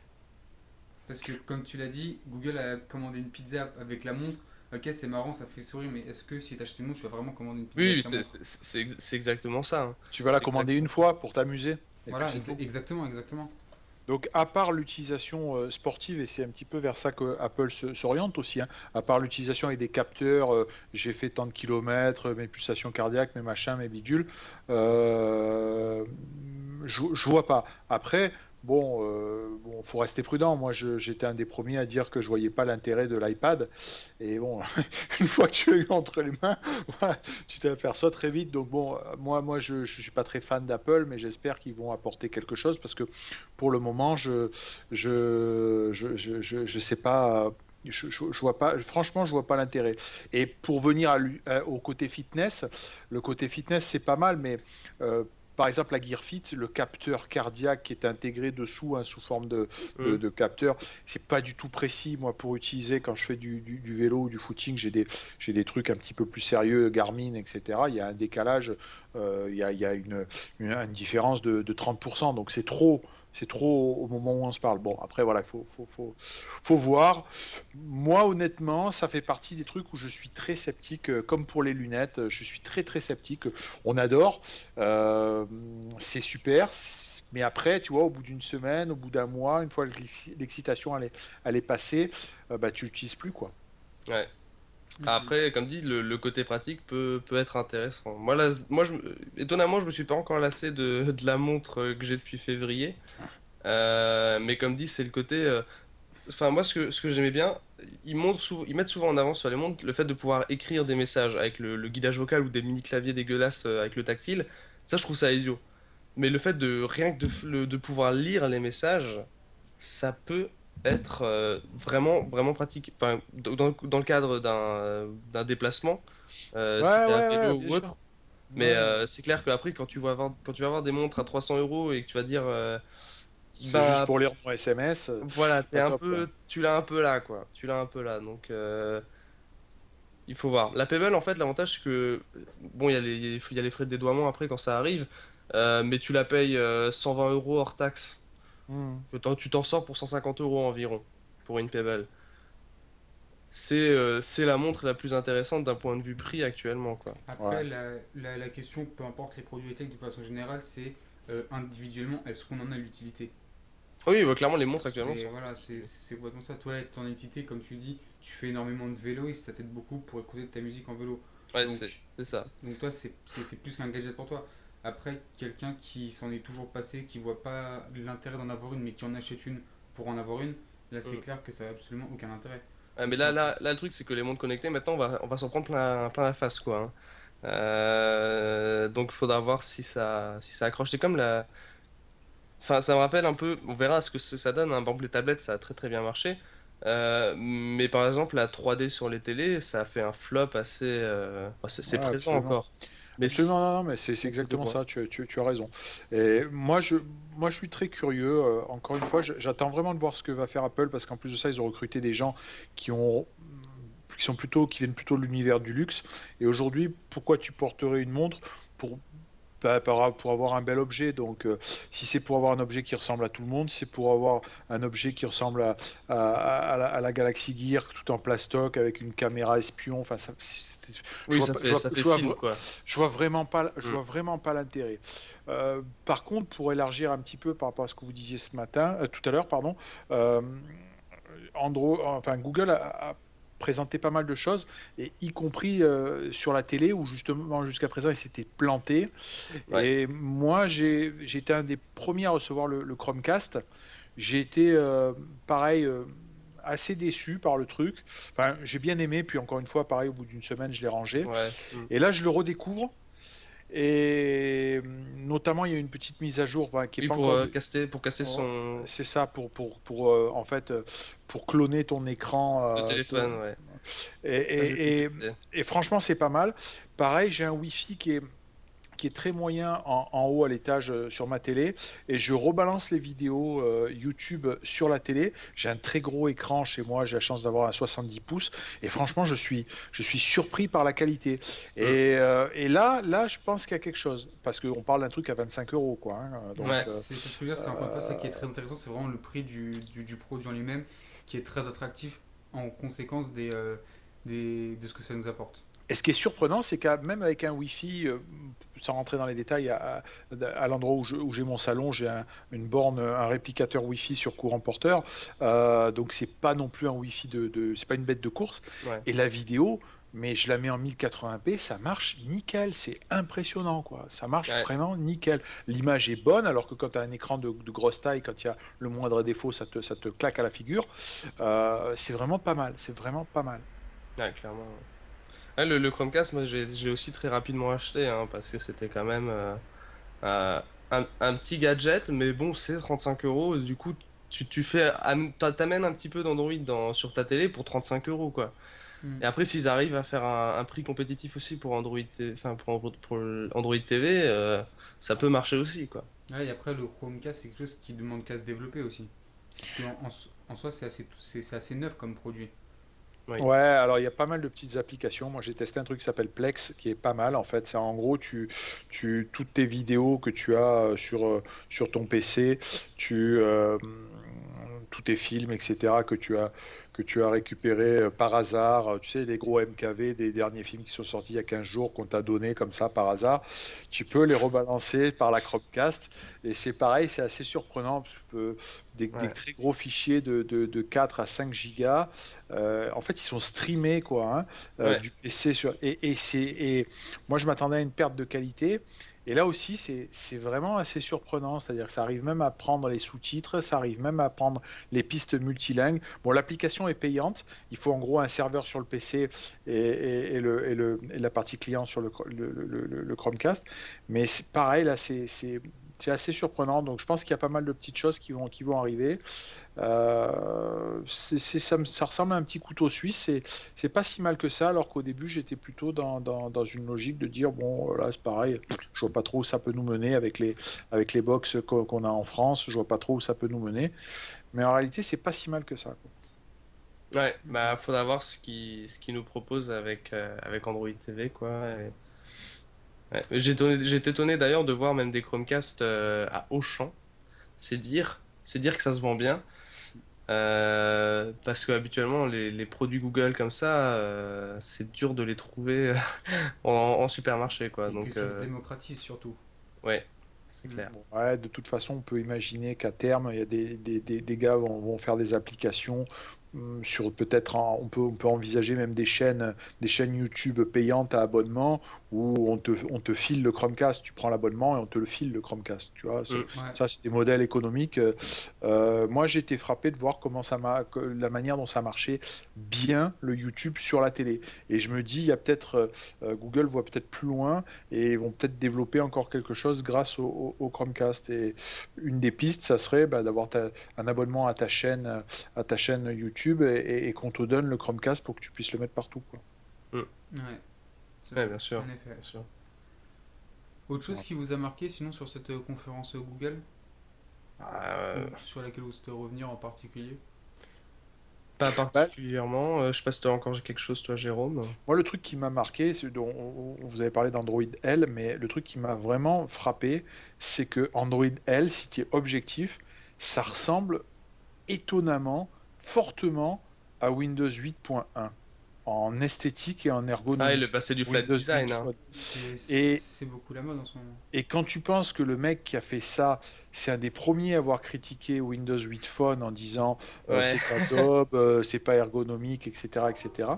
Parce que comme tu l'as dit, Google a commandé une pizza avec la montre. Ok, c'est marrant, ça fait sourire, mais est-ce que si tu achètes une montre, tu vas vraiment commander une pizza Oui, avec oui, la montre? c'est exactement ça, hein. Tu vas la C'est commander une exactement ça. fois pour t'amuser, et puis Voilà, c'est tout. exactement, exactement. Donc, à part l'utilisation sportive, et c'est un petit peu vers ça que Apple s'oriente aussi, hein, à part l'utilisation avec des capteurs, j'ai fait tant de kilomètres, mes pulsations cardiaques, mes machins, mes bidules, euh, je vois pas. Après, bon, faut rester prudent. Moi, j'étais un des premiers à dire que je voyais pas l'intérêt de l'iPad. Et bon, une fois que tu l'as eu entre les mains, voilà, tu t'aperçois très vite. Donc bon, moi, je suis pas très fan d'Apple, mais j'espère qu'ils vont apporter quelque chose parce que pour le moment, je sais pas. Je vois pas, franchement, je vois pas l'intérêt. Et pour venir au côté fitness, le côté fitness, c'est pas mal, mais euh, par exemple, la Gear Fit, le capteur cardiaque qui est intégré dessous, hein, sous forme Hum. de capteur, c'est pas du tout précis. Moi, pour utiliser quand je fais du vélo ou du footing, j'ai des trucs un petit peu plus sérieux, Garmin, etc. Il y a un décalage, il y a une différence de 30%, donc c'est trop au moment où on se parle. Bon, après, voilà, faut voir. Moi, honnêtement, ça fait partie des trucs où je suis très sceptique, comme pour les lunettes, je suis très très sceptique. On adore, euh, c'est super, mais après, tu vois, au bout d'une semaine, au bout d'un mois, une fois que l'excitation elle est passée, bah, tu l'utilises plus, quoi. Ouais. Mhm. Après, comme dit, le côté pratique peut être intéressant. Moi, là, étonnamment, je me suis pas encore lassé de la montre que j'ai depuis février. Mais comme dit, c'est le côté. enfin moi ce que j'aimais bien, ils mettent souvent en avant sur les montres le fait de pouvoir écrire des messages avec le guidage vocal ou des mini claviers dégueulasses avec le tactile. Ça je trouve ça idiot. Mais le fait de rien que de pouvoir lire les messages, ça peut être vraiment pratique. Enfin, dans le cadre d'un déplacement, si Ouais, t'es à ouais, ouais, vélo bien ou sûr. autre. Mais Ouais. c'est clair qu'après, quand tu vas avoir des montres à 300 euros et que tu vas dire, C'est juste ben pour lire mon SMS, voilà, pas top, quoi. tu l'as un peu là, quoi. Tu l'as un peu là, donc il faut voir. La Pebble, en fait, l'avantage c'est que bon, il y a les frais de dédouanement après quand ça arrive, mais tu la payes 120 euros hors taxe. Hmm. Tu t'en sors pour 150 euros environ pour une Pebble. C'est la montre la plus intéressante d'un point de vue prix actuellement, quoi. Après, Ouais. la question, peu importe les produits tech de façon générale, c'est individuellement, est-ce qu'on en a l'utilité? Oui, bah, clairement, les montres actuellement C'est sont. voilà, c'est complètement ça. Toi, ton utilité, comme tu dis, tu fais énormément de vélo et ça t'aide beaucoup pour écouter de ta musique en vélo. Ouais, Donc, c'est ça. toi, c'est plus qu'un gadget pour toi. Après, quelqu'un qui s'en est toujours passé, qui voit pas l'intérêt d'en avoir une, mais qui en achète une pour en avoir une, là, c'est Mm. clair que ça n'a absolument aucun intérêt. Ouais, mais C'est- là, le truc, c'est que les montres connectées, maintenant, on va s'en prendre plein la face, quoi. Hein. Donc, il faudra voir si ça accroche. C'est comme la. Enfin, ça me rappelle un peu, on verra ce que ça donne. Hein. Par exemple, les tablettes, ça a très bien marché. Mais par exemple, la 3D sur les télés, ça a fait un flop assez. Enfin, c'est Ouais, présent absolument. encore. Mais Absolument, non, non, mais c'est c'est deux exactement points. ça, tu as raison. Et moi, je suis très curieux. Encore une fois, j'attends vraiment de voir ce que va faire Apple, parce qu'en plus de ça, ils ont recruté des gens qui ont, qui viennent plutôt de l'univers du luxe. Et aujourd'hui, pourquoi tu porterais une montre pour, pour avoir un bel objet? Donc, si c'est pour avoir un objet qui ressemble à tout le monde, c'est pour avoir un objet qui ressemble à la Galaxy Gear, tout en plastoc, avec une caméra espion. Enfin, je Oui, vois, pas- ça fait film, quoi. je Mm. vois vraiment pas l'intérêt. Par contre, pour élargir un petit peu par rapport à ce que vous disiez ce matin, tout à l'heure, pardon, euh, Google a présenté pas mal de choses, et y compris sur la télé où justement jusqu'à présent il s'était planté. Ouais. Et moi, j'ai été un des premiers à recevoir le Chromecast. J'ai été pareil. Assez déçu par le truc. Enfin, j'ai bien aimé, puis encore une fois, pareil, au bout d'une semaine, je l'ai rangé. Ouais. Mm. Et là, je le redécouvre. Et notamment, il y a une petite mise à jour, enfin, qui est Oui, pas encore. pour caster Oh, son. c'est ça, en fait, pour cloner ton écran. Le téléphone, ouais. Et, Ça, j'ai pu et- et- tester. et franchement, c'est pas mal. Pareil, j'ai un Wi-Fi qui est très moyen en haut à l'étage sur ma télé, et je rebalance les vidéos YouTube sur la télé. J'ai un très gros écran chez moi, j'ai la chance d'avoir un 70 pouces, et franchement je suis surpris par la qualité. Mm. Et là je pense qu'il y a quelque chose, parce qu'on parle d'un truc à 25 euros, quoi. Hein. Donc Ouais. c'est ce que je veux dire, c'est encore une fois ça qui est euh, très intéressant, c'est vraiment le prix du produit en lui-même qui est très attractif en conséquence de ce que ça nous apporte. Et ce qui est surprenant, c'est qu'à même avec un Wi-Fi, sans rentrer dans les détails, à l'endroit où j'ai mon salon, j'ai une borne, un réplicateur Wi-Fi sur courant porteur. Donc c'est pas non plus un Wi-Fi c'est pas une bête de course. Ouais. Et la vidéo, mais je la mets en 1080p, ça marche nickel. C'est impressionnant, quoi. Ça marche Ouais. vraiment nickel. L'image est bonne, alors que quand tu as un écran de grosse taille, quand il y a le moindre défaut, ça te claque à la figure. C'est vraiment pas mal. C'est vraiment pas mal. Ouais, clairement. Ouais, le Chromecast, moi j'ai aussi très rapidement acheté hein, parce que c'était quand même euh, un petit gadget, mais bon, c'est 35 euros. Du coup, t'amènes un petit peu d'Android sur ta télé pour 35 euros quoi. Hmm. Et après, s'ils arrivent à faire un prix compétitif aussi pour enfin, pour Android TV, ça peut marcher aussi quoi. Ouais, et après, le Chromecast, c'est quelque chose qui demande qu'à se développer aussi. Parce qu'en soi, c'est assez neuf comme produit. Oui. Ouais, alors il y a pas mal de petites applications. Moi, j'ai testé un truc qui s'appelle Plex, qui est pas mal. En fait, c'est en gros, toutes tes vidéos que tu as sur ton PC, tu, tous tes films, etc., que tu as récupérés par hasard. Tu sais, les gros MKV des derniers films qui sont sortis il y a 15 jours, qu'on t'a donné comme ça par hasard. Tu peux les rebalancer par la Chromecast. Et c'est pareil, c'est assez surprenant, parce que des Ouais. très gros fichiers de 4 à 5 gigas. En fait, ils sont streamés, quoi, hein, Ouais. du PC et moi, je m'attendais à une perte de qualité. Et là aussi, c'est vraiment assez surprenant. C'est-à-dire que ça arrive même à prendre les sous-titres, ça arrive même à prendre les pistes multilingues. Bon, l'application est payante. Il faut en gros un serveur sur le PC et la partie client sur le Chromecast. Mais c'est pareil, là, c'est assez surprenant. Donc je pense qu'il y a pas mal de petites choses qui vont arriver. Ça ressemble à un petit couteau suisse. C'est pas si mal que ça, alors qu'au début, j'étais plutôt dans une logique de dire, bon, là, c'est pareil, je vois pas trop où ça peut nous mener avec les box qu'on a en France, je vois pas trop où ça peut nous mener. Mais en réalité, c'est pas si mal que ça, quoi. Ouais, bah faudra voir ce qu'ils nous proposent avec Android TV, quoi. Ouais. J'étais étonné d'ailleurs de voir même des Chromecast à Auchan. C'est dire que ça se vend bien. Parce que habituellement les produits Google comme ça, c'est dur de les trouver en supermarché, quoi. Et que Donc ça se démocratise surtout. ouais, c'est clair. Bon, ouais, de toute façon, on peut imaginer qu'à terme, il y a des gars vont faire des applications sur peut-être, on peut envisager même des chaînes YouTube payantes à abonnement où on te file le Chromecast, tu prends l'abonnement et on te le file le Chromecast. Tu vois, Mm. Ouais. ça, c'est des modèles économiques. Moi, j'ai été frappé de voir la manière dont ça marchait bien le YouTube sur la télé. Et je me dis, il y a peut-être Google voit peut-être plus loin et vont peut-être développer encore quelque chose grâce au Chromecast. Et une des pistes, ça serait d'avoir un abonnement à ta chaîne YouTube et qu'on te donne le Chromecast pour que tu puisses le mettre partout, quoi. Mm. Ouais, c'est Ouais, vrai. bien sûr, En effet. bien sûr. Autre chose Ouais. qui vous a marqué sinon sur cette conférence Google, Euh, ou sur laquelle vous souhaitez revenir en particulier? Pas Bah, particulièrement. Je sais pas si t'as encore quelque chose, toi, Jérôme. moi, le truc qui m'a marqué, vous avez parlé d'Android L, mais le truc qui m'a vraiment frappé, c'est que Android L, si tu es objectif, ça ressemble étonnamment, fortement à Windows 8.1 en esthétique et en Ah, et ergonomie. le passé du flat Windows design, 8 hein. Phone. C'est Et, c'est beaucoup la mode en ce moment. et quand tu penses que le mec qui a fait ça, c'est un des premiers à avoir critiqué Windows 8 Phone en disant Ouais. c'est pas top, c'est pas ergonomique, etc., etc.,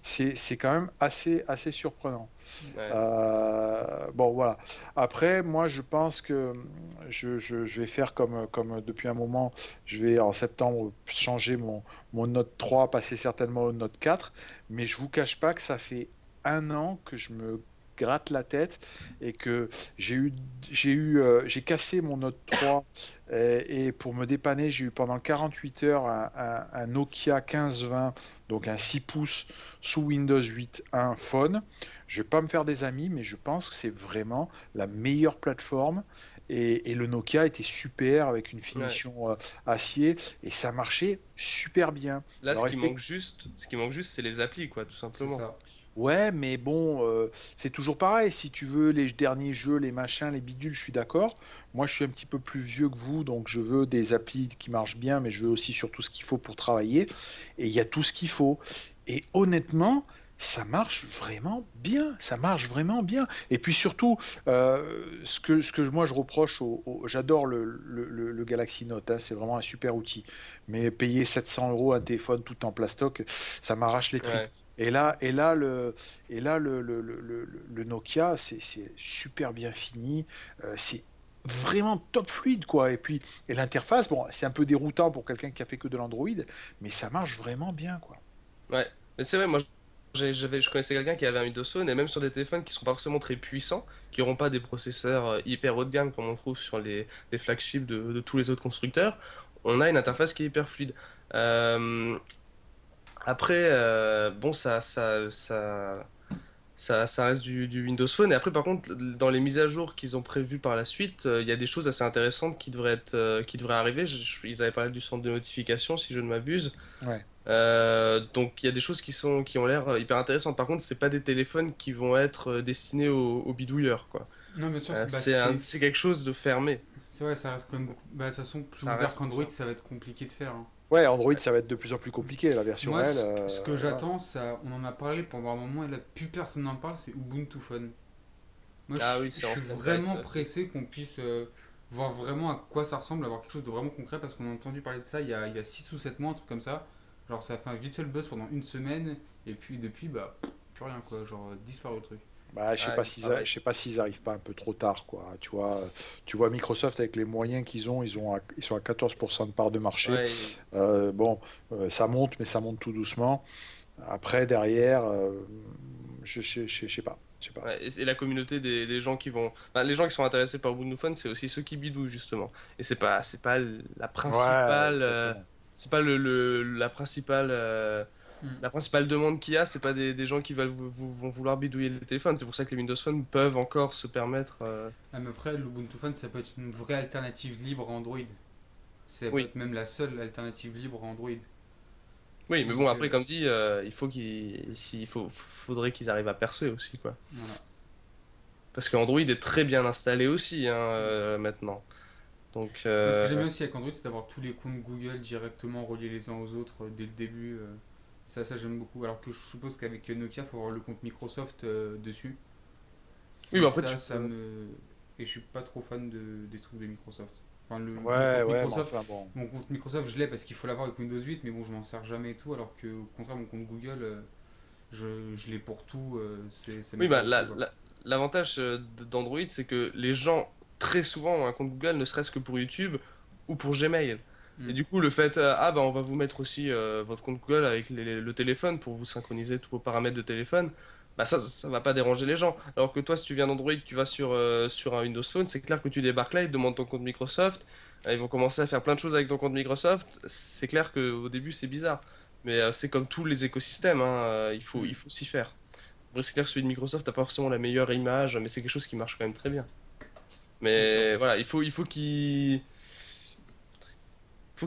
c'est quand même assez surprenant. Ouais. Bon, voilà. Après, moi, je pense que je vais faire comme depuis un moment, je vais en septembre changer mon Note 3, passer certainement au Note 4, mais je vous cache pas que ça fait un an que je me gratte la tête et que j'ai cassé mon Note 3 et pour me dépanner, j'ai eu pendant 48 heures un Nokia 1520, donc un 6 pouces sous Windows 8.1 Phone. Je vais pas me faire des amis, mais je pense que c'est vraiment la meilleure plateforme. Et le Nokia était super avec une Ouais. finition acier et ça marchait super bien. Là, Alors, ce qui manque juste, c'est les applis, quoi, tout C'est simplement. ça. ouais, mais bon, c'est toujours pareil. Si tu veux les derniers jeux, les machins, les bidules, je suis d'accord. Moi, je suis un petit peu plus vieux que vous, donc je veux des applis qui marchent bien, mais je veux aussi surtout ce qu'il faut pour travailler. Et il y a tout ce qu'il faut. Et honnêtement, ça marche vraiment bien. Ça marche vraiment bien. Et puis surtout, ce que moi je reproche j'adore le Galaxy Note, hein, c'est vraiment un super outil. Mais payer 700 euros un téléphone tout en plastoc, ça m'arrache les tripes. Ouais. Et là, le Nokia, c'est super bien fini. C'est vraiment top fluide, quoi. Et puis, l'interface, bon, c'est un peu déroutant pour quelqu'un qui a fait que de l'Android, mais ça marche vraiment bien, quoi. Ouais. Mais c'est vrai, moi, je connaissais quelqu'un qui avait un Windows Phone, et même sur des téléphones qui sont pas forcément très puissants, qui n'auront pas des processeurs hyper haut de gamme comme on trouve sur les flagships de tous les autres constructeurs, on a une interface qui est hyper fluide. Euh, Après, bon, ça reste du Windows Phone. Et après, par contre, dans les mises à jour qu'ils ont prévues par la suite, il y a des choses assez intéressantes qui devraient arriver. Ils avaient parlé du centre de notification, si je ne m'abuse. Ouais. Donc, il y a des choses qui ont l'air hyper intéressantes. Par contre, c'est pas des téléphones qui vont être destinés aux bidouilleurs, quoi. Non, bien sûr, C'est quelque chose de fermé. c'est vrai, ça reste quand même beaucoup. Bah, de toute façon, plus Ça ouvert reste qu'Android, fermé. ça va être compliqué de faire, hein. Ouais, Android, Ouais. ça va être de plus en plus compliqué. La version Moi, L, ce que voilà. j'attends, on en a parlé pendant un moment et là, plus personne n'en parle, c'est Ubuntu Phone. Moi, Ah oui, je c'est en suis stand-by, vraiment ça aussi. pressé qu'on puisse voir vraiment à quoi ça ressemble, avoir quelque chose de vraiment concret, parce qu'on a entendu parler de ça il y a 6 ou 7 mois, un truc comme ça. Genre, ça a fait un vite fait le buzz pendant une semaine, et puis depuis, bah, plus rien quoi, genre disparu le truc. Bah, Ah, pareil. je sais pas s'ils arrivent pas un peu trop tard, quoi. Tu vois Microsoft avec les moyens qu'ils ont, ils sont à 14% de part de marché. Ouais, Bon, ça monte, mais ça monte tout doucement. Après, derrière, je sais pas, je sais pas. ouais, et la communauté des gens qui vont. Enfin, les gens qui sont intéressés par Ubuntu Phone, c'est aussi ceux qui bidouillent, justement. Et c'est pas la Ouais, principale. exactement. C'est pas Mm. la principale demande qu'il y a, c'est pas des gens qui veulent, vont vouloir bidouiller le téléphone. C'est pour ça que les Windows Phone peuvent encore se permettre. Ah, mais après, l'Ubuntu Phone, ça peut être une vraie alternative libre à Android. Ça peut Oui. être même la seule alternative libre à Android. Oui, mais bon, Donc, après, comme dit, faudrait qu'ils arrivent à percer aussi, quoi. voilà. Parce que Android est très bien installé aussi, hein, Mm. maintenant. Donc, Moi, ce que j'aime bien aussi avec Android, c'est d'avoir tous les comptes Google directement reliés les uns aux autres dès le début. Ça j'aime beaucoup. Alors que je suppose qu'avec Nokia, il faut avoir le compte Microsoft dessus. oui, Et mais après, ça me. Et je suis pas trop fan des trucs de Microsoft. Enfin, mon Ouais, compte ouais, mais Microsoft, enfin bon. je l'ai parce qu'il faut l'avoir avec Windows 8, mais bon, je m'en sers jamais et tout. Alors que, au contraire, mon compte Google, je l'ai pour tout. Ça oui, m'est bien bah, aussi, quoi. l'avantage d'Android, c'est que les gens, très souvent, ont un compte Google, ne serait-ce que pour YouTube ou pour Gmail. Et Mm. du coup, le fait, ah bah on va vous mettre aussi votre compte Google avec le téléphone pour vous synchroniser tous vos paramètres de téléphone, bah ça va pas déranger les gens. Alors que toi, si tu viens d'Android, tu vas sur un Windows Phone, c'est clair que tu débarques là, ils te demandent ton compte Microsoft, ils vont commencer à faire plein de choses avec ton compte Microsoft. C'est clair qu'au début, c'est bizarre. Mais c'est comme tous les écosystèmes, hein, il Mm. faut s'y faire. Après, c'est clair que celui de Microsoft n'a pas forcément la meilleure image, mais c'est quelque chose qui marche quand même très bien. C'est sûr. Mais voilà, faut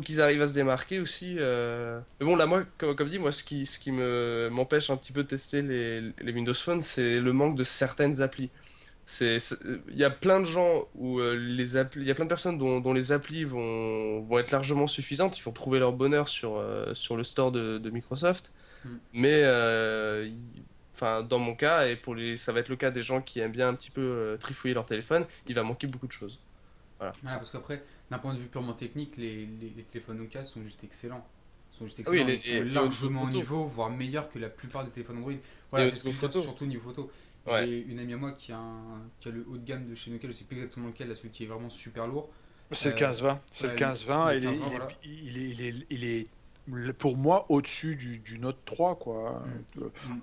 qu'ils arrivent à se démarquer aussi. Mais bon, là, moi, comme dit, moi, ce qui m'empêche un petit peu de tester les Windows Phone, c'est le manque de certaines applis. Il y a plein de gens où il y a plein de personnes dont les applis vont être largement suffisantes. Ils vont trouver leur bonheur sur le store de Microsoft. Mm. Mais enfin, dans mon cas, ça va être le cas des gens qui aiment bien un petit peu trifouiller leur téléphone, il va manquer beaucoup de choses. Voilà. Voilà, parce qu'après, d'un point de vue purement technique, les téléphones Nokia sont juste excellents. Ils sont juste Ah oui, excellents. Ils sont et au niveau largement au photo. niveau, voire meilleurs que la plupart des téléphones Android. Et Voilà, au c'est ce que niveau je veux dire, photo. surtout au niveau photo. Ouais. J'ai une amie à moi qui a le haut de gamme de chez Nokia, je sais plus exactement lequel, là, celui qui est vraiment super lourd. C'est le Euh, 15-20. C'est le voilà, 15-20. le 15-20, voilà. Il est, pour moi, au-dessus du Note 3, quoi.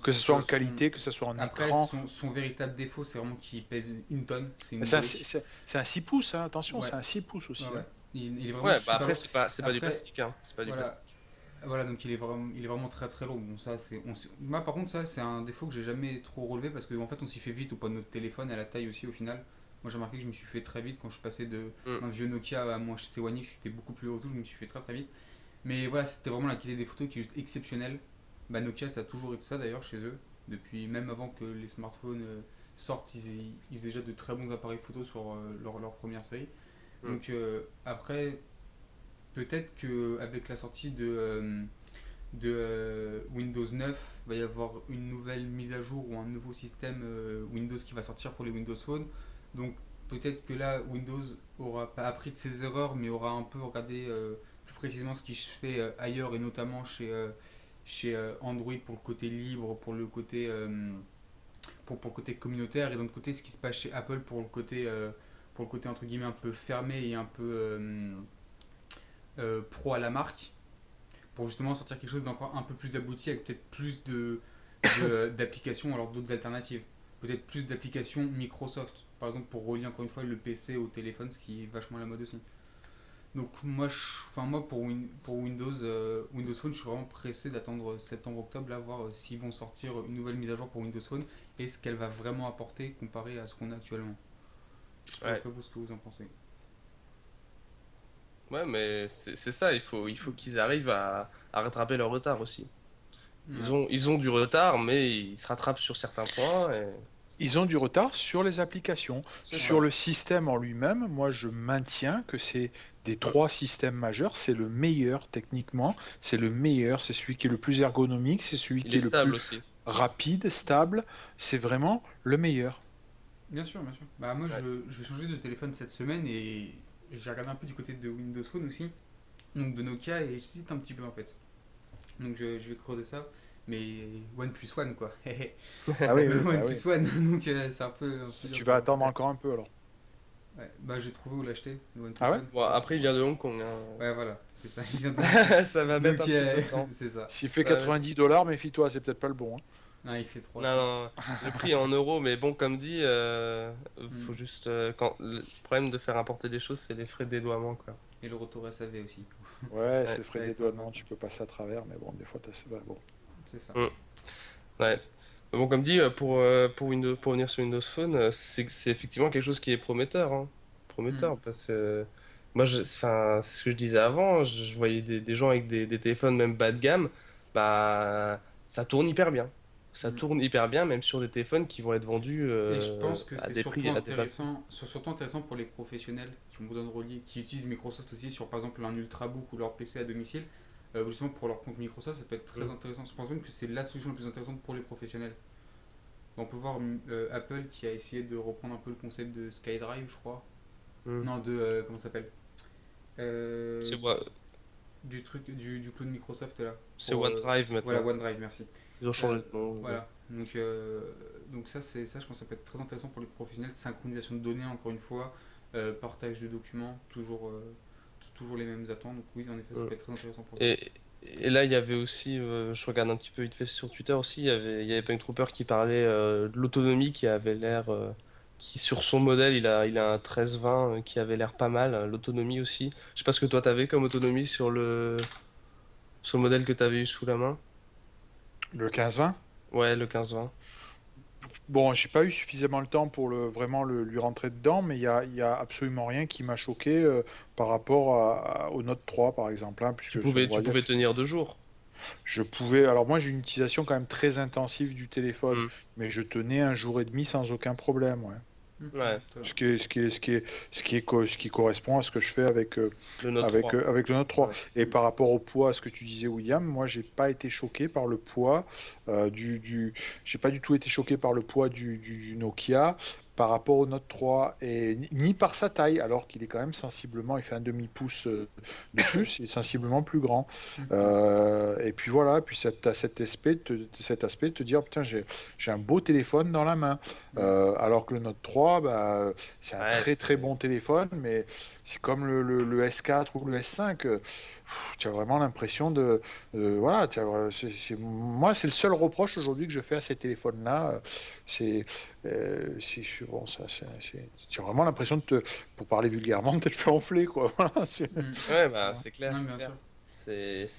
Que ce soit en Son- qualité, que ce soit en Après, écran. son véritable défaut, c'est vraiment qu'il pèse une tonne. C'est Mais une brique. c'est un 6 pouces, hein, attention, Ouais, c'est un 6 pouces ouais, aussi, ouais. hein. Il est vraiment Ouais, bah super après, lourd. c'est pas du Après, plastique, hein. C'est pas du voilà, plastique. voilà, donc il est vraiment très très lourd. Bon, ça, moi, par contre, ça, c'est un défaut que j'ai jamais trop relevé parce qu'en fait, on s'y fait vite au poids de notre téléphone et à la taille aussi au final. Moi, j'ai remarqué que je me suis fait très vite quand je passais Hmm. d'un vieux Nokia à mon HTC One X qui était beaucoup plus haut, tout, je me suis fait très très vite. Mais voilà, c'était vraiment la qualité des photos qui est juste exceptionnelle. Bah, Nokia, ça a toujours été ça d'ailleurs chez eux. Depuis même avant que les smartphones sortent, ils faisaient déjà de très bons appareils photo sur leur première série. Hmm. Donc après, peut-être qu'avec la sortie de Windows 9, il va y avoir une nouvelle mise à jour ou un nouveau système Windows qui va sortir pour les Windows Phone. Donc peut-être que là, Windows aura pas appris de ses erreurs, mais aura un peu regardé plus précisément ce qui se fait ailleurs et notamment chez Android pour le côté libre, pour le côté communautaire et d'un autre côté ce qui se passe chez Apple pour le côté entre guillemets un peu fermé et un peu pro à la marque pour justement sortir quelque chose d'encore un peu plus abouti avec peut-être plus d'applications, alors d'autres alternatives. Peut-être plus d'applications Microsoft, par exemple pour relier encore une fois le PC au téléphone, ce qui est vachement la mode aussi. Donc moi pour Windows Phone, je suis vraiment pressé d'attendre septembre-octobre, là, voir s'ils vont sortir une nouvelle mise à jour pour Windows Phone et ce qu'elle va vraiment apporter comparé à ce qu'on a actuellement. Je sais pas Ouais. après vous ce que vous en pensez. Ouais, mais c'est ça, il faut qu'ils arrivent à rattraper leur retard aussi. Ouais, Ils ont du retard, mais ils se rattrapent sur certains points. Ils ont du retard sur les applications. C'est Sur ça. le système en lui-même, moi je maintiens que c'est des trois systèmes majeurs, c'est le meilleur techniquement, c'est le meilleur, c'est celui qui est le plus ergonomique, c'est celui Il qui est est le plus stable aussi. rapide, stable, c'est vraiment le meilleur. bien sûr, bien sûr. Bah moi Ouais. je vais changer de téléphone cette semaine et j'ai regardé un peu du côté de Windows Phone aussi, donc de Nokia et j'hésite un petit peu en fait. Donc je vais creuser ça. mais One plus One quoi. Ah oui, oui, One bah oui. plus One, donc c'est un peu dur Tu de vas faire attendre préférer. encore un peu alors. Ouais, bah j'ai trouvé où l'acheter, le One Ah plus ouais? One. Bon, après, il vient de Hong Kong, Ouais, voilà, c'est ça, il vient de Hong Kong. Ça va mettre Donc un petit peu de temps. c'est ça. S'il fait Ça va mettre- 90 $, méfie-toi, c'est peut-être pas le bon, hein. Non, il fait 300. Non, non, le prix est en euros, mais bon, comme dit, Hmm. faut juste. Le problème de faire importer des choses, c'est les frais de dédouanement, quoi. Et le retour SAV aussi. Ouais, Ouais. c'est frais Ça de aide sympa. dédouanement, tu peux passer à travers, mais bon, des fois, bah, bon. C'est ça. Mm. Ouais. Bon, comme dit, pour Windows, pour revenir sur Windows Phone, c'est effectivement quelque chose qui est prometteur, hein. Hmm. Prometteur, parce que moi, enfin, c'est ce que je disais avant, je voyais des gens avec des téléphones même bas de gamme, bah, ça tourne hyper bien. Ça Hmm. tourne hyper bien, même sur des téléphones qui vont être vendus Et je pense que à c'est des prix, à des bas prix. surtout intéressant pour les professionnels qui ont besoin de relier, qui utilisent Microsoft aussi sur par exemple un Ultrabook ou leur PC à domicile. Justement pour leur compte Microsoft, ça peut être très Mm. intéressant. Je pense même que c'est la solution la plus intéressante pour les professionnels. On peut voir Apple qui a essayé de reprendre un peu le concept de SkyDrive, je crois. Mm. Non, de. Comment ça s'appelle C'est Euh, ouais, Du truc, du clone Microsoft là. c'est Pour, OneDrive voilà, maintenant. OneDrive, merci. Ils ont changé Euh, de nom. voilà. Donc ça, je pense que ça peut être très intéressant pour les professionnels. Synchronisation de données, encore une fois. Partage de documents, toujours les mêmes attentes. Donc oui, en effet, ça Mm. peut être très intéressant pour eux. Et, et là, il y avait aussi, je regarde un petit peu vite fait sur Twitter aussi, il y avait Punk Trooper qui parlait de l'autonomie qui avait l'air, qui sur son modèle, il a un 1320 qui avait l'air pas mal, l'autonomie aussi. Je sais pas ce que toi t'avais comme autonomie sur le modèle que t'avais eu sous la main. Le 15-20? Ouais, le 1520. Bon, j'ai pas eu suffisamment le temps pour vraiment lui rentrer dedans, mais il y a absolument rien qui m'a choqué par rapport au Note 3, par exemple, hein, Tu puisque pouvais, on tu va dire que pouvais tenir 2 jours. je pouvais. Alors moi, j'ai une utilisation quand même très intensive du téléphone, Hmm. mais je tenais un jour et demi sans aucun problème, ouais. Ok, Ouais, très bien. Ce qui correspond à ce que je fais avec, le Note avec, 3. euh, avec le Note 3. Ouais. Et par rapport au poids, ce que tu disais, William, moi, j'ai pas été choqué par le poids j'ai pas du tout été choqué par le poids du Nokia par rapport au Note 3 et ni par sa taille, alors qu'il est quand même sensiblement, il fait un demi-pouce de plus, il est sensiblement plus grand. Mhm. Et puis voilà, puis t'as cet aspect de te dire, putain, j'ai un beau téléphone dans la main. Mhm. Alors que le Note 3, bah, c'est un Ouais, très très c'est. bon téléphone, mais c'est comme le S4 ou le S5. Tu as vraiment l'impression voilà, moi, c'est le seul reproche aujourd'hui que je fais à ces téléphones-là. Bon, tu as vraiment l'impression pour parler vulgairement, de te faire enfler, quoi. Voilà, Mhm. Ouais, bah, voilà. c'est clair, Non, c'est bien clair. sûr.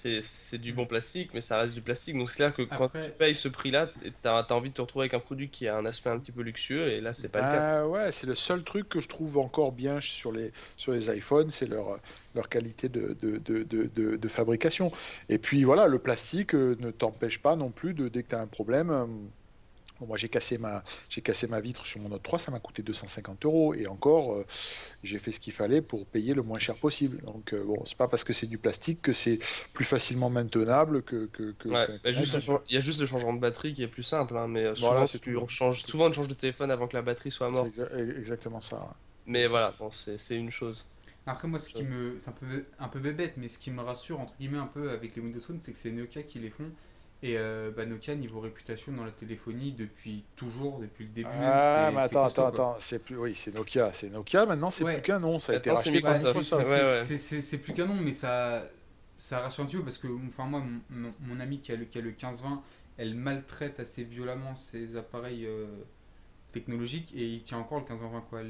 C'est du Mhm. bon plastique, mais ça reste du plastique. Donc c'est clair que quand tu Après, payes ce prix-là, t'as envie de te retrouver avec un produit qui a un aspect un petit peu luxueux, et là, c'est pas le cas. Ben ouais, c'est le seul truc que je trouve encore bien sur les iPhones, c'est leur qualité de fabrication. Et puis voilà, le plastique ne t'empêche pas non plus dès que tu as un problème. Bon, moi, j'ai cassé ma vitre sur mon Note 3, ça m'a coûté 250 euros. Et encore, j'ai fait ce qu'il fallait pour payer le moins cher possible. Donc, bon, c'est pas parce que c'est du plastique que c'est plus facilement maintenable Ouais, bah, qu'un iPhone. il y a juste le changement de batterie qui est plus simple, hein, mais Voilà, c'est tout. souvent on change de téléphone avant que la batterie soit C'est morte. exactement ça, ouais. Mais voilà, bon, c'est une chose. après moi, Chose. c'est un peu bébête, mais ce qui me rassure entre guillemets un peu avec les Windows Phone, c'est que c'est Nokia qui les font. Et bah, Nokia, niveau réputation dans la téléphonie, depuis toujours, depuis le début même, Ah, mais c'est attends, costaud attends, quoi. attends, oui, c'est Nokia. C'est Nokia, maintenant, c'est plus Ouais, qu'un nom. Ça a été Maintenant, c'est racheté bah, par Microsoft. Microsoft. Ouais, ouais. c'est plus qu'un nom, mais ça rassure un petit peu parce que, enfin, moi, mon ami qui a le 15-20, elle maltraite assez violemment ses appareils technologique et il tient encore le 15-20 quoi.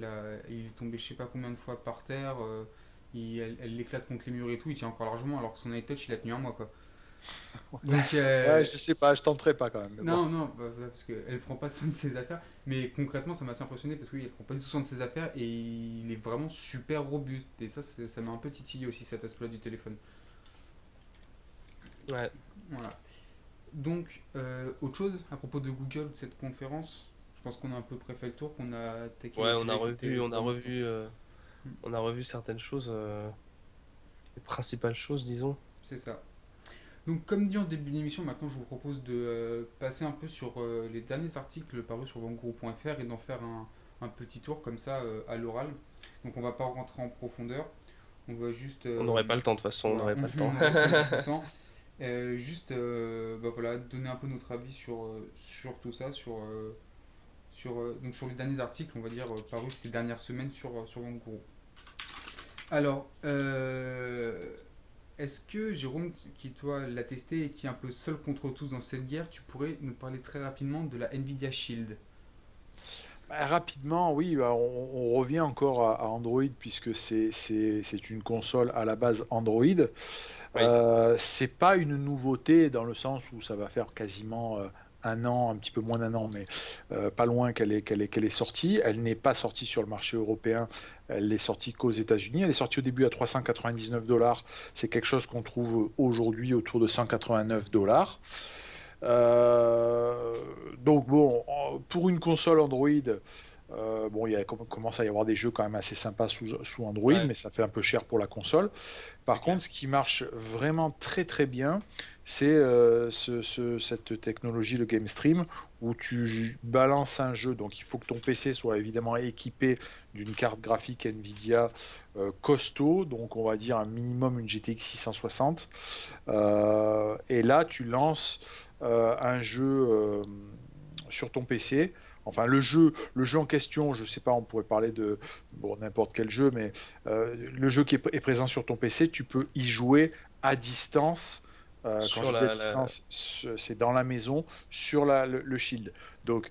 Il est tombé je sais pas combien de fois par terre, elle l'éclate contre les murs et tout, il tient encore largement alors que son iTouch il a tenu un mois quoi. Donc Ouais, je sais pas, je tenterai pas quand même. Mais bon. non non bah, voilà, parce qu'elle prend pas soin de ses affaires, mais concrètement ça m'a assez impressionné parce que oui elle prend pas du tout soin de ses affaires et il est vraiment super robuste et ça m'a un peu titillé aussi cet aspect là du téléphone. Ouais. Voilà. Donc autre chose à propos de Google de cette conférence, je pense qu'on a un peu près fait le tour, qu'on a attaqué Ouais, les on a sujets qui étaient revu, on a vraiment revu, on a revu certaines choses, les principales choses, disons. c'est ça. Donc, comme dit en début d'émission, maintenant je vous propose de passer un peu sur les derniers articles parus sur vanguru.fr et d'en faire un petit tour comme ça à l'oral. Donc, on va pas rentrer en profondeur, on va juste. On n'aurait pas le temps de toute façon, on Voilà, n'aurait pas le on temps. n'aurait pas du tout le temps. Juste, bah voilà, donner un peu notre avis sur tout ça, donc sur les derniers articles, on va dire, parus ces dernières semaines sur Ganguro. Alors, est-ce que Jérôme, qui toi l'a testé et qui est un peu seul contre tous dans cette guerre, tu pourrais nous parler très rapidement de la Nvidia Shield? Bah, rapidement, oui, bah, on revient encore à Android puisque c'est une console à la base Android. Oui. C'est pas une nouveauté dans le sens où ça va faire quasiment un an, un petit peu moins d'un an, mais pas loin qu'elle est sortie. Elle n'est pas sortie sur le marché européen, elle est sortie qu'aux États-Unis. Elle est sortie au début à 399 $. C'est quelque chose qu'on trouve aujourd'hui autour de 189 $. Euh, donc bon, pour une console Android, bon, commence à y avoir des jeux quand même assez sympas sous Android, Ouais. mais ça fait un peu cher pour la console. C'est Par clair. contre, ce qui marche vraiment très très bien, c'est cette technologie, le Game Stream, où tu balances un jeu. Donc il faut que ton PC soit évidemment équipé d'une carte graphique Nvidia costaud, donc on va dire un minimum une GTX 660. Et là, tu lances un jeu sur ton PC. Enfin, le jeu en question, je sais pas, on pourrait parler de bon, n'importe quel jeu, mais le jeu qui est présent sur ton PC, tu peux y jouer à distance. Quand Sur je dis à distance, c'est dans la maison, sur le Shield. Donc,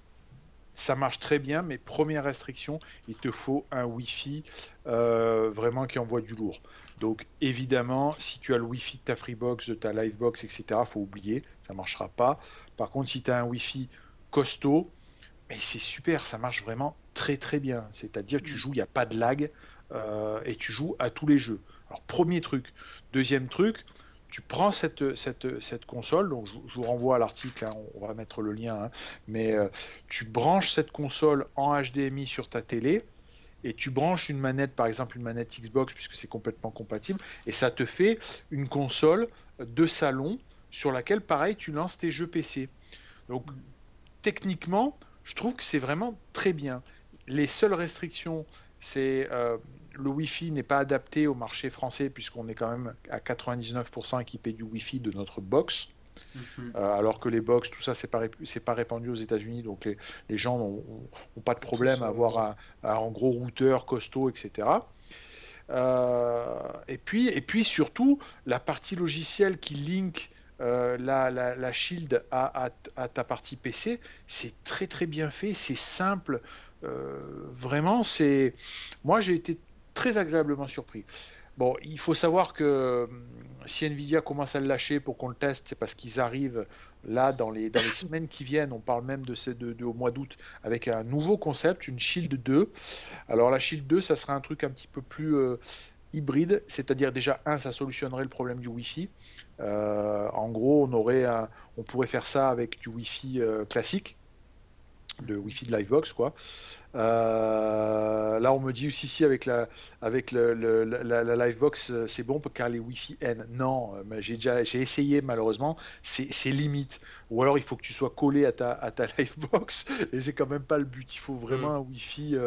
ça marche très bien, mais première restriction, il te faut un Wi-Fi vraiment qui envoie du lourd. Donc évidemment, si tu as le Wi-Fi de ta Freebox, de ta Livebox, etc., faut oublier, ça ne marchera pas. Par contre, si tu as un Wi-Fi costaud, mais c'est super, ça marche vraiment très très bien. C'est-à-dire, tu Hmm. joues, il n'y a pas de lag et tu joues à tous les jeux. Alors, premier truc. Deuxième truc, tu prends cette console, donc je vous renvoie à l'article, hein, on va mettre le lien, hein, mais tu branches cette console en HDMI sur ta télé et tu branches une manette, par exemple une manette Xbox, puisque c'est complètement compatible, et ça te fait une console de salon sur laquelle, pareil, tu lances tes jeux PC. Donc, techniquement, je trouve que c'est vraiment très bien. Les seules restrictions, c'est le Wi-Fi n'est pas adapté au marché français puisqu'on est quand même à 99% équipé du Wi-Fi de notre box. Mhm. Alors que les box, tout ça, c'est pas répandu aux États-Unis, donc les gens n'ont pas de Pas problème tous. à avoir un gros routeur costaud, etc. Et puis surtout, la partie logicielle qui link la Shield à ta partie PC, c'est très très bien fait, c'est simple. Vraiment, moi j'ai été très agréablement surpris. Bon, il faut savoir que si Nvidia commence à le lâcher pour qu'on le teste, c'est parce qu'ils arrivent là dans les semaines qui viennent. On parle même au mois d'août avec un nouveau concept, une Shield 2. Alors la Shield 2, ça sera un truc un petit peu plus hybride, c'est-à-dire déjà, ça solutionnerait le problème du Wi-Fi. En gros, on pourrait faire ça avec du Wi-Fi classique, de Wi-Fi de Livebox, quoi. Là, on me dit aussi si avec la Livebox, c'est bon car les Wi-Fi N. Non, mais j'ai essayé malheureusement, c'est limite. Ou alors il faut que tu sois collé à ta Livebox et c'est quand même pas le but. Il faut Hmm. vraiment un Wi-Fi.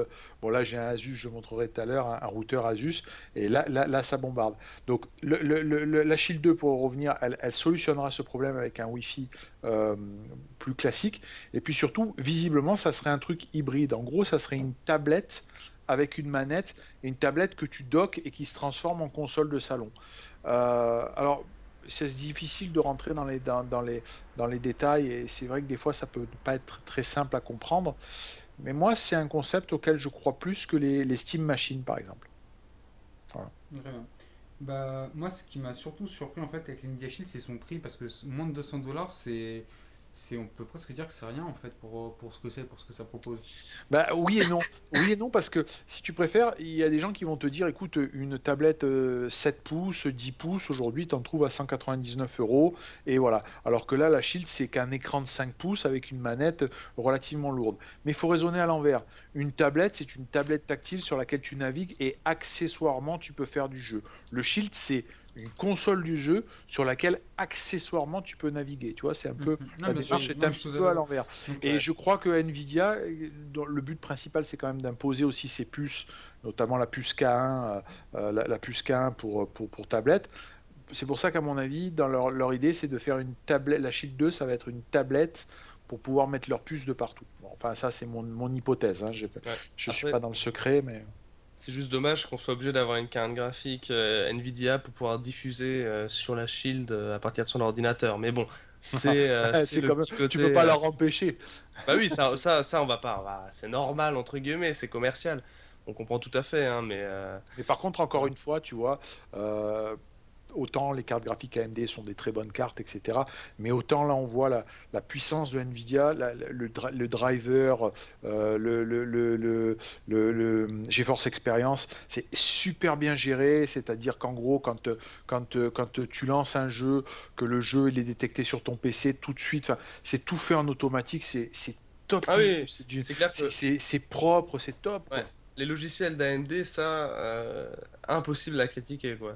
Bon là, j'ai un Asus, je montrerai tout à l'heure, un routeur Asus et là, ça bombarde. Donc la Shield 2 pour revenir, elle solutionnera ce problème avec un Wi-Fi euh, plus classique. Et puis surtout, visiblement, ça serait un truc hybride. En gros, ça serait une tablette avec une manette et une tablette que tu docks et qui se transforme en console de salon. Alors, c'est difficile de rentrer dans les détails et c'est vrai que des fois, ça peut pas être très simple à comprendre. Mais moi, c'est un concept auquel je crois plus que les Steam Machines, par exemple. Voilà. Très bien. Bah, moi, ce qui m'a surtout surpris en fait avec l'Nvidia Shield, c'est son prix parce que moins de 200 $, on peut presque dire que c'est rien en fait pour ce que c'est, pour ce que ça propose. Bah, oui et non. Oui et non, parce que si tu préfères, il y a des gens qui vont te dire, écoute, une tablette 7 pouces, 10 pouces, aujourd'hui, tu en trouves à 199 €. Et voilà. Alors que là, la Shield, c'est qu'un écran de 5 pouces avec une manette relativement lourde. Mais il faut raisonner à l'envers. Une tablette, c'est une tablette tactile sur laquelle tu navigues et accessoirement, tu peux faire du jeu. Le Shield, c'est une console du jeu sur laquelle accessoirement tu peux naviguer. Tu vois, c'est un Mhm. peu Non, la bien sûr, démarche est non, un mais je petit te peu à l'envers. donc Et ouais, je crois que Nvidia, dont le but principal, c'est quand même d'imposer aussi ses puces, notamment la puce K1, la puce K1 pour tablette. c'est pour ça qu'à mon avis, dans leur idée, c'est de faire une tablette. La Shield 2, ça va être une tablette pour pouvoir mettre leur puce de partout. Bon, enfin, ça, c'est mon hypothèse. Hein. Je Ouais. ne suis Après, pas dans le secret, mais. c'est juste dommage qu'on soit obligé d'avoir une carte graphique Nvidia pour pouvoir diffuser sur la Shield à partir de son ordinateur. Mais bon, c'est C'est le comme petit tu peux côté. pas leur empêcher. Bah oui, ça on va pas. C'est normal, entre guillemets, c'est commercial. On comprend tout à fait, hein, mais. Mais par contre, encore Voilà. une fois, tu vois, autant les cartes graphiques AMD sont des très bonnes cartes, etc. Mais autant là, on voit la puissance de Nvidia, le driver, le GeForce Experience, c'est super bien géré. C'est-à-dire qu'en gros, quand tu lances un jeu, que le jeu il est détecté sur ton PC tout de suite, enfin, c'est tout fait en automatique, c'est top Ah niveau, oui, c'est clair que c'est propre, c'est top, ouais, quoi. les logiciels d'AMD, ça, impossible à critiquer, quoi.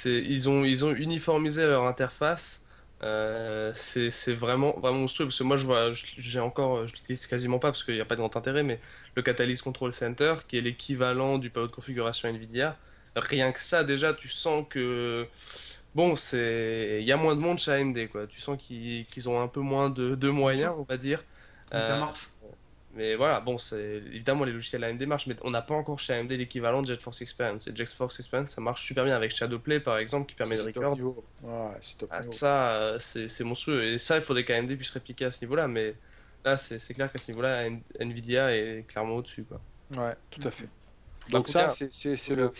Ils ont uniformisé leur interface. C'est vraiment monstrueux. Parce que moi, je l'utilise quasiment pas parce qu'il n'y a pas de grand intérêt, mais le Catalyst Control Center, qui est l'équivalent du panneau de configuration NVIDIA, rien que ça, déjà, tu sens que, bon, il y a moins de monde chez AMD, quoi. Tu sens qu'ils ont un peu moins de Bien sûr. moyens, on va dire. Mais ça Euh, marche. mais voilà, bon, évidemment les logiciels AMD marchent, mais on n'a pas encore chez AMD l'équivalent de GeForce Experience. Et GeForce Experience, ça marche super bien avec Shadowplay par exemple, qui permet de C'est top record. niveau. Ouais, c'est top Ah, niveau. ça, c'est monstrueux. Et ça, il faudrait qu'AMD puisse répliquer à ce niveau-là, mais là, c'est clair qu'à ce niveau-là, Nvidia est clairement au-dessus, quoi. Ouais, tout à Mhm. fait. Bah, Donc faut ça, bien. c'est faut bien.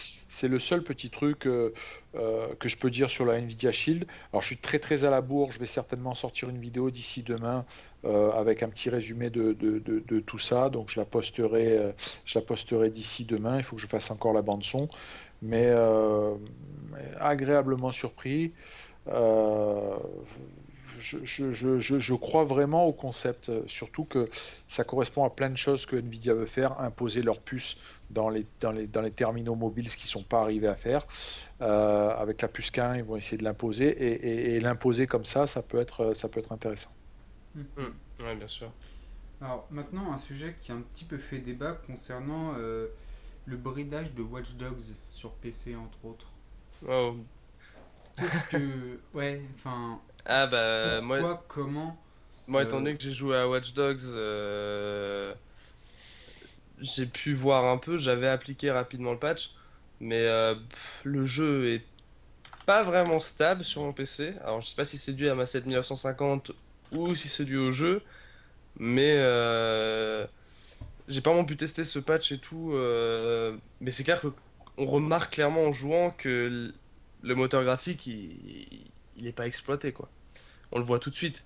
le seul petit truc que je peux dire sur la Nvidia Shield. Alors je suis très très à la bourre, je vais certainement sortir une vidéo d'ici demain avec un petit résumé de tout ça. Donc je la posterai d'ici demain. Il faut que je fasse encore la bande son, mais agréablement surpris. Euh, je crois vraiment au concept, surtout que ça correspond à plein de choses que Nvidia veut faire, imposer leur puce dans les terminaux mobiles, ce qu'ils ne sont pas arrivés à faire. Avec la puce K1, ils vont essayer de l'imposer, et l'imposer comme ça peut être intéressant. Hmm. Mhm. Ouais, bien sûr. Alors maintenant, un sujet qui a un petit peu fait débat concernant le bridage de Watch Dogs sur PC, entre autres. Oh. Qu'est-ce que... Ouais, enfin... Ah bah, Pourquoi, comment... moi, étant euh, donné que j'ai joué à Watch Dogs, j'ai pu voir un peu, j'avais appliqué rapidement le patch, mais le jeu est pas vraiment stable sur mon PC. Alors, je sais pas si c'est dû à ma 7950 ou si c'est dû au jeu, mais j'ai pas vraiment pu tester ce patch et tout. Mais c'est clair que on remarque clairement en jouant que le moteur graphique, il est pas exploité, quoi. On le voit tout de suite.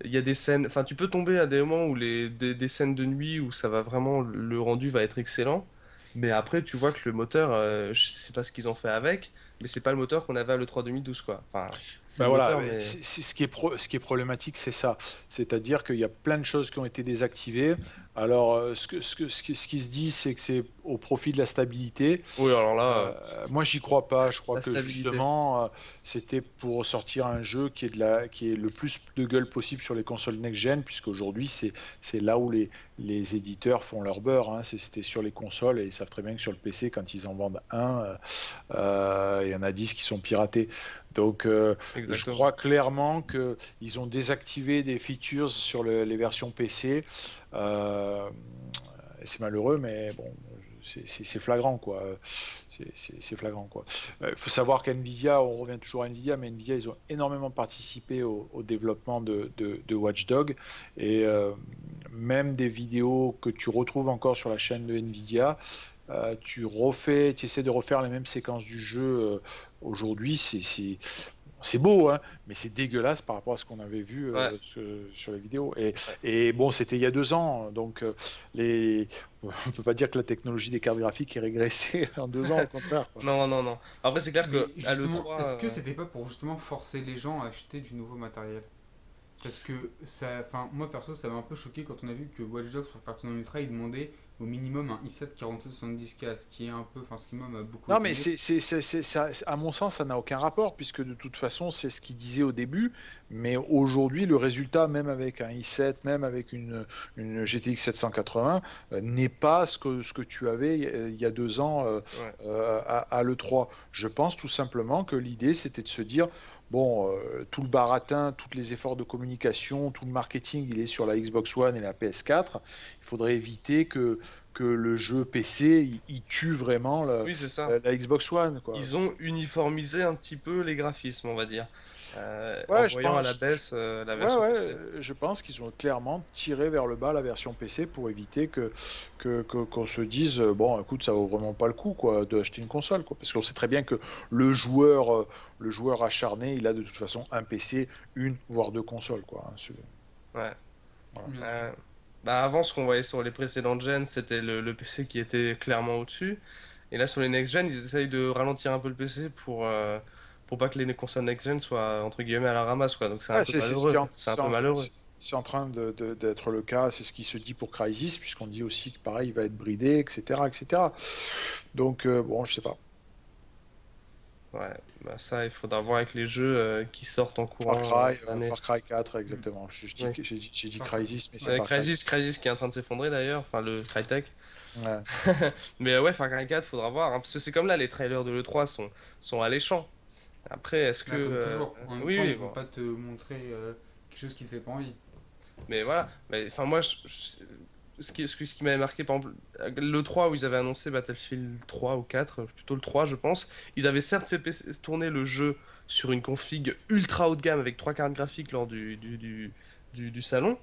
Il y a des scènes, enfin, tu peux tomber à des moments où des scènes de nuit où ça va vraiment, le rendu va être excellent. Mais après, tu vois que le moteur, je sais pas ce qu'ils ont fait avec, mais c'est pas le moteur qu'on avait à l'E3 2012, quoi. Enfin, c'est Ben le voilà, moteur, mais. ce qui est problématique, c'est ça. C'est-à-dire qu'il y a plein de choses qui ont été désactivées. Alors, ce qui se dit, c'est que c'est au profit de la stabilité. Oui, alors là, Moi, j'y crois pas. Je crois la que stabilité. justement, c'était pour sortir un jeu qui est le plus de gueule possible sur les consoles next-gen, puisqu'aujourd'hui, c'est là où les éditeurs font leur beurre. Hein. C'était sur les consoles, et ils savent très bien que sur le PC, quand ils en vendent un, il y en a 10 qui sont piratés. Donc, je Exactement. crois clairement qu'ils ont désactivé des features sur les versions PC. Euh, et c'est malheureux, mais bon, c'est flagrant, quoi. C'est flagrant, quoi. Il faut savoir qu'NVIDIA, on revient toujours à NVIDIA, mais NVIDIA, ils ont énormément participé au développement de Watch Dogs. Et même des vidéos que tu retrouves encore sur la chaîne de NVIDIA, tu essaies de refaire les mêmes séquences du jeu aujourd'hui, c'est beau, hein, mais c'est dégueulasse par rapport à ce qu'on avait vu Ouais, sur les vidéos. Et, ouais. et bon, c'était il y a 2 ans, donc on ne peut pas dire que la technologie des cartes graphiques est régressée en 2 ans, au contraire, quoi. Non, non, non. Après, c'est clair Mais que à justement, l'E3, est-ce que c'était pas pour justement forcer les gens à acheter du nouveau matériel? Parce que ça, enfin, moi perso, ça m'a un peu choqué quand on a vu que Watch Dogs, pour faire tourner Ultra, il demandait au minimum un i7 4770K, ce qui est un peu, enfin ce qui m'a beaucoup Non, mais étonné. à mon sens, ça n'a aucun rapport, puisque de toute façon, c'est ce qu'il disait au début. Mais aujourd'hui, le résultat, même avec un i7, même avec une GTX 780, n'est pas ce que tu avais il y a 2 ans Ouais. à l'E3. Je pense tout simplement que l'idée, c'était de se dire, bon, tout le baratin, tous les efforts de communication, tout le marketing, il est sur la Xbox One et la PS4. Il faudrait éviter que le jeu PC, il tue vraiment Oui, c'est ça. la Xbox One, quoi. Ils ont uniformisé un petit peu les graphismes, on va dire, en Ouais, je voyant à la pense. baisse la Ouais, version ouais, PC. je pense qu'ils ont clairement tiré vers le bas la version PC pour éviter qu'on se dise bon, écoute, ça vaut vraiment pas le coup, quoi, d'acheter une console, quoi, parce qu'on sait très bien que le joueur acharné, il a de toute façon un PC, une voire deux consoles, quoi, hein, Ouais. voilà. Bien sûr. Euh, Bah avant, ce qu'on voyait sur les précédentes gens, c'était le PC qui était clairement au-dessus. Et là, sur les next-gen, ils essayent de ralentir un peu le PC pour pas que les consoles next-gen soient, entre guillemets, à la ramasse, quoi. Donc c'est un Ouais, peu c'est ce qui malheureux. C'est un peu malheureux. c'est en train d'être le cas, c'est ce qui se dit pour Crysis, puisqu'on dit aussi que pareil, il va être bridé, etc., etc. Donc, bon, je sais pas. Ouais, bah ça, il faudra voir avec les jeux qui sortent en courant d'année. Far Cry 4, Mm. exactement. Oui. J'ai dit Par contre, Crysis, mais c'est ouais. Far Cry. Crysis qui est en train de s'effondrer d'ailleurs, enfin le Crytek. Ouais. Mais ouais, Far Cry 4, faudra voir, hein, parce que c'est comme là, les trailers de l'E3 sont alléchants. Après, est-ce que... Bah, comme toujours. En même Oui, temps, oui, ils vont bon. pas te montrer quelque chose qui te fait pas envie. Mais voilà. Mais enfin, moi, ce qui m'avait marqué, par exemple, le 3 où ils avaient annoncé Battlefield 3 ou 4, plutôt le 3, je pense, ils avaient certes fait tourner le jeu sur une config ultra haut de gamme avec trois cartes graphiques lors du salon,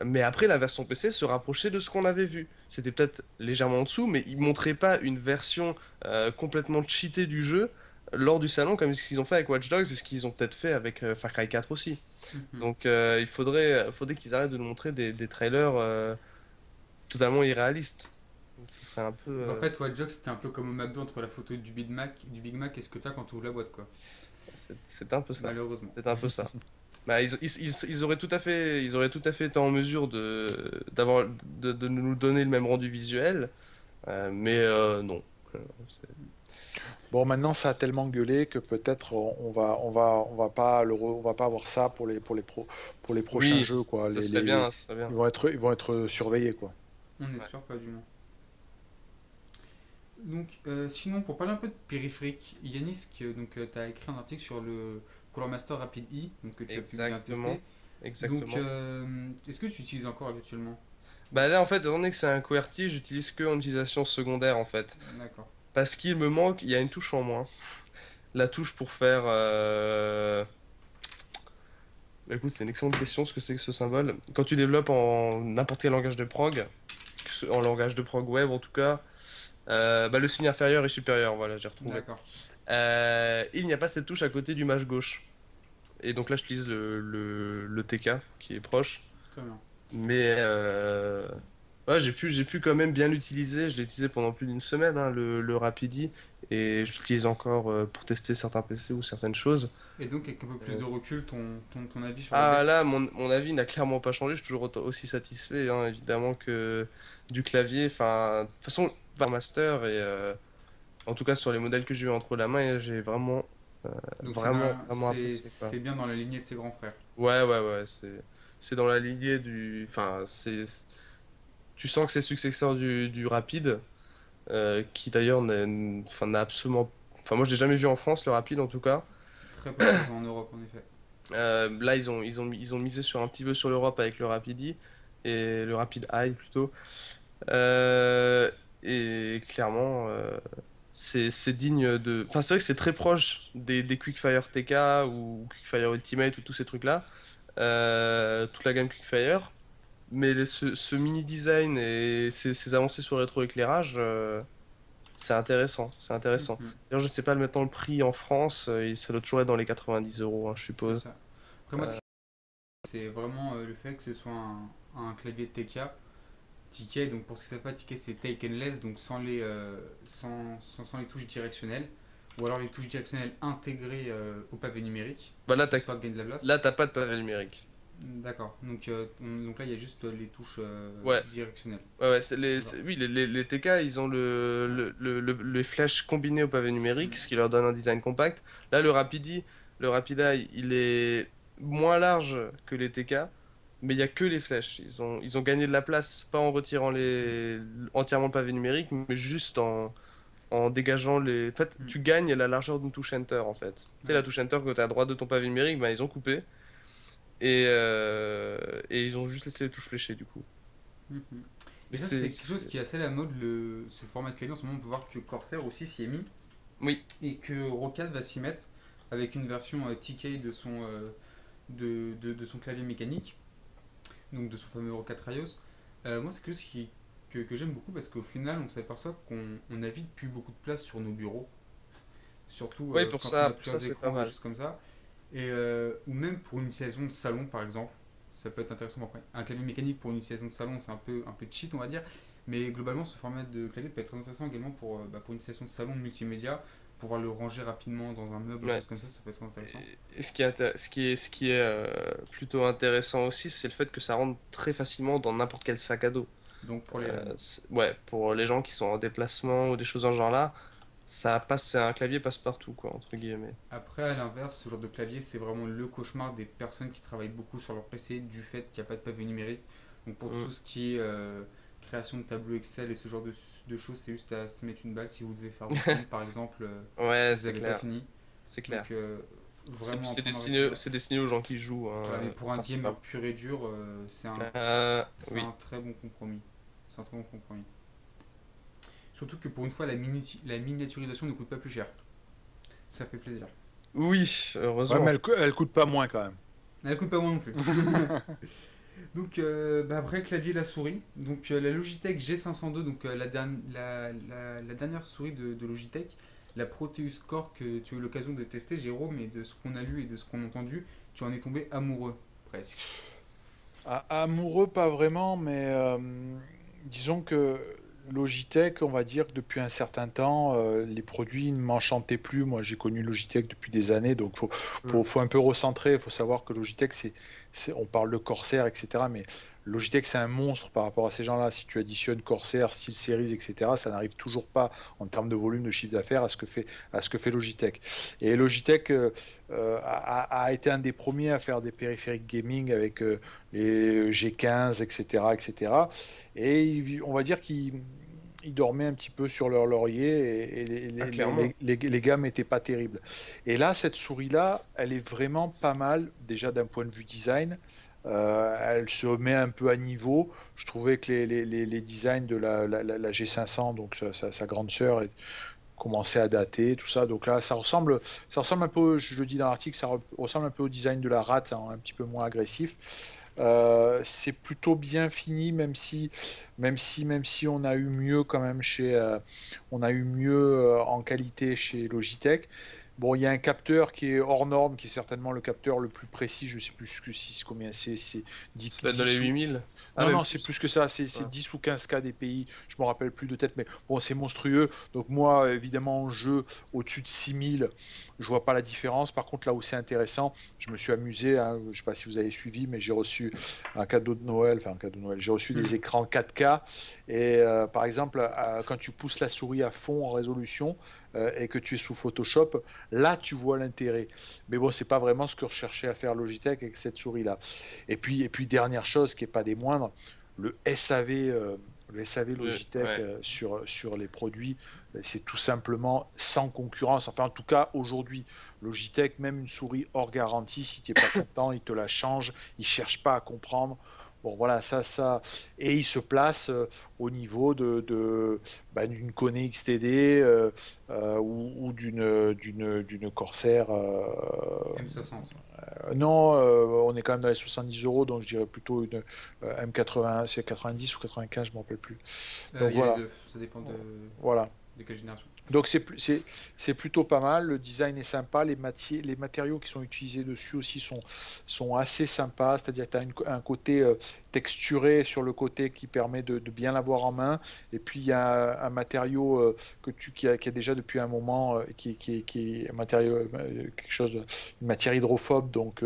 mais après, la version PC se rapprochait de ce qu'on avait vu. C'était peut-être légèrement en dessous, mais ils montraient pas une version complètement cheatée du jeu lors du salon, comme ce qu'ils ont fait avec Watch Dogs et ce qu'ils ont peut-être fait avec Far Cry 4 aussi. Mhm. Donc il faudrait qu'ils arrêtent de nous montrer des trailers totalement irréalistes. Ce serait un peu... Donc en fait, Watch Dogs, c'était un peu comme au McDo entre la photo du Big Mac et ce que t'as quand tu ouvres la boîte, quoi. c'est un peu ça. Malheureusement. C'est un peu ça. Bah, ils auraient ils auraient tout à fait été en mesure de nous donner le même rendu visuel, mais non. Euh, c'est- Bon, maintenant, ça a tellement gueulé que peut-être on va pas avoir ça pour les prochains Oui, jeux, quoi. ça serait bien, ça serait bien. Ils vont être surveillés, quoi. On Ouais. espère pas du moins. Donc, sinon, pour parler un peu de périphérique, Yanis, donc, tu as écrit un article sur le Color Master Rapid E, donc, que tu as pu bien Exactement. tester. Donc, Exactement. est-ce que tu utilises encore actuellement? Bah là, en fait, étant donné que c'est un QWERTY, j'utilise que en utilisation secondaire, en fait. D'accord. Parce qu'il me manque, il y a une touche en moins. La touche pour faire... Bah, écoute, c'est une excellente question, ce que c'est que ce symbole. Quand tu développes en n'importe quel langage de prog, en langage de prog web en tout cas, bah, le signe inférieur et supérieur, voilà, j'ai retrouvé. D'accord. Il n'y a pas cette touche à côté du mage gauche. Et donc là, j'utilise le TK qui est proche. Très bien. Mais ouais, j'ai pu quand même bien l'utiliser. Je l'ai utilisé pendant plus d'une semaine, hein, le Rapidi. Et je l'utilise encore pour tester certains PC ou certaines choses. Et donc, avec un peu plus Euh, de recul, ton avis sur la Ah là, bête? mon avis n'a clairement pas changé. Je suis toujours aussi satisfait, hein, évidemment, que du clavier. Enfin, de toute façon, par master et en tout cas sur les modèles que j'ai eu entre la main, j'ai Donc, vraiment apprécié, quoi. c'est bien dans la lignée de ses grands frères. Ouais, c'est dans la lignée du. Enfin, tu sens que c'est successeur du Rapide, qui d'ailleurs n'a absolument. Enfin, moi, je l'ai jamais vu en France, le Rapide en tout cas. Très peu présent en Europe, en effet. Là, ils ont misé sur un petit peu sur l'Europe avec le Rapidi et le Rapid Eye plutôt. Euh, et clairement, c'est digne de. Enfin, c'est vrai que c'est très proche des Quickfire TK ou Quickfire Ultimate ou tous ces trucs-là. Toute la gamme Quickfire. Mais ce mini design et ces avancées sur le rétroéclairage, c'est intéressant. C'est intéressant. Mhm. D'ailleurs, je sais pas maintenant le prix en France, ça doit toujours être dans les 90 euros, hein, je C'est suppose. ça. Après, moi, c'est vraiment le fait que ce soit un clavier TK. Ticket, donc pour ce qui ne savent pas, Ticket c'est take and less, donc sans les touches directionnelles, ou alors les touches directionnelles intégrées au pavé numérique, Bah histoire de gagner de la place. là, t'as pas de pavé numérique. D'accord. Donc là, il y a juste les touches Ouais, directionnelles. ouais, D'accord. oui, les TK, ils ont les flèches combinées au pavé numérique, ce qui leur donne un design compact. Là, le Rapida, il est moins large que les TK, mais il n'y a que les flèches. Ils ont gagné de la place, pas en retirant entièrement le pavé numérique, mais juste en dégageant les. En fait, Mm. tu gagnes la largeur d'une touche Enter, en fait. Tu sais, la Ouais. touche Enter que tu as à droite de ton pavé numérique, ben, ils ont coupé. Et ils ont juste laissé les touches fléchées, du coup. Mhm. Et Et ça, c'est quelque chose qui est assez à la mode, ce format de clavier. En ce moment, on peut voir que Corsair aussi s'y est mis Oui. et que Roccat va s'y mettre avec une version TK de son clavier mécanique, donc de son fameux Roccat Raios. Moi, c'est quelque chose que j'aime beaucoup parce qu'au final, on s'aperçoit qu'on navigue plus beaucoup de place sur nos bureaux, surtout Oui, quand on a pour ça, plusieurs c'est pas écrans et mal. choses comme ça. Ou même pour une utilisation de salon, par exemple. Ça peut être intéressant. Après, un clavier mécanique pour une utilisation de salon, c'est un peu cheat, on va dire. Mais globalement, ce format de clavier peut être très intéressant également pour une utilisation de salon multimédia. Pouvoir le ranger rapidement dans un meuble, des Ouais. choses comme ça peut être très intéressant. Et ce qui est plutôt intéressant aussi, c'est le fait que ça rentre très facilement dans n'importe quel sac à dos. Donc pour les LAN. Ouais, pour les gens qui sont en déplacement ou des choses dans ce genre-là, ça passe, c'est un clavier passe-partout, quoi, entre guillemets. Après, à l'inverse, ce genre de clavier, c'est vraiment le cauchemar des personnes qui travaillent beaucoup sur leur PC du fait qu'il n'y a pas de pavé numérique. Donc pour Mm. tout ce qui est création de tableaux Excel et ce genre de choses, c'est juste à se mettre une balle si vous devez faire votre compte, par exemple, Ouais, et vous c'est n'avez pas clair, fini. c'est clair. Donc vraiment apprendre à réussir. C'est destiné aux gens qui jouent, hein, Voilà, mais pour un gamer principalement. pur et dur, c'est Oui. un très bon compromis. C'est un très bon compromis. Surtout que pour une fois, la miniaturisation ne coûte pas plus cher. Ça fait plaisir. Oui, Ouais, mais heureusement. elle coûte pas moins quand même. Elle coûte pas moins non plus. Donc après le clavier et la souris, donc la Logitech G502, donc la dernière souris de Logitech, la Proteus Core que tu as eu l'occasion de tester, Jérôme, et de ce qu'on a lu et de ce qu'on a entendu, tu en es tombé amoureux, presque. Amoureux, pas vraiment, mais disons que Logitech, on va dire que depuis un certain temps, les produits ne m'enchantaient plus. Moi, j'ai connu Logitech depuis des années, donc Mm. faut un peu recentrer. Il faut savoir que Logitech, on parle de Corsair, etc. Mais Logitech, c'est un monstre par rapport à ces gens-là. Si tu additionnes Corsair, SteelSeries, etc., ça n'arrive toujours pas en termes de volume de chiffre d'affaires à ce que fait Logitech. Et Logitech a été un des premiers à faire des périphériques gaming avec les G15, etc., etc. On va dire qu'ils dormaient un petit peu sur leur laurier et Ah, clairement. les gammes n'étaient pas terribles. Et là, cette souris-là, elle est vraiment pas mal, déjà d'un point de vue design. Elle se met un peu à niveau. Je trouvais que les designs de la G500, donc sa grande sœur, commençaient à dater, tout ça. Donc là, ça ressemble un peu, je le dis dans l'article, ressemble un peu au design de la Rat, hein, un petit peu moins agressif. C'est plutôt bien fini, même si on a eu mieux quand même on a eu mieux en qualité chez Logitech. Bon, il y a un capteur qui est hors norme, qui est certainement le capteur le plus précis. Je sais plus combien c'est 10, Ça doit être dans les 10 ou 8000. Ah, non, même non, c'est plus. plus que ça, c'est Ouais. 10 ou 15 cas DPI, je me rappelle plus de tête, mais bon, c'est monstrueux. Donc moi, évidemment, en jeu, au-dessus de 6000, je vois pas la différence. Par contre, là où c'est intéressant, je me suis amusé, hein, je sais pas si vous avez suivi, mais j'ai reçu un cadeau de Noël, enfin un cadeau de Noël, j'ai reçu des écrans 4K, et par exemple, quand tu pousses la souris à fond en résolution, et que tu es sous Photoshop, là, tu vois l'intérêt. Mais bon, c'est pas vraiment ce que recherchait à faire Logitech avec cette souris-là. Et puis, dernière chose qui n'est pas des moindres, le SAV, le SAV Logitech Ouais. sur les produits, c'est tout simplement sans concurrence. Enfin, en tout cas, aujourd'hui, Logitech, même une souris hors garantie, si tu n'es pas content, il te la change, il ne cherche pas à comprendre. Bon, voilà, ça. Et il se place au niveau d'une Kone XTD ou d'une Corsair. M60. Non, on est quand même dans les 70 euros, donc je dirais plutôt une M80, c'est 90 ou 95, je ne me rappelle plus. Donc Il y a les voilà, deux, ça dépend voilà. de quelle génération. Donc c'est plutôt pas mal, le design est sympa, les matériaux qui sont utilisés dessus aussi sont assez sympas, c'est-à-dire que tu as un côté texturé sur le côté qui permet de bien l'avoir en main, et puis il y a un matériau qui a déjà depuis un moment, qui est un matériau, quelque chose une matière hydrophobe, donc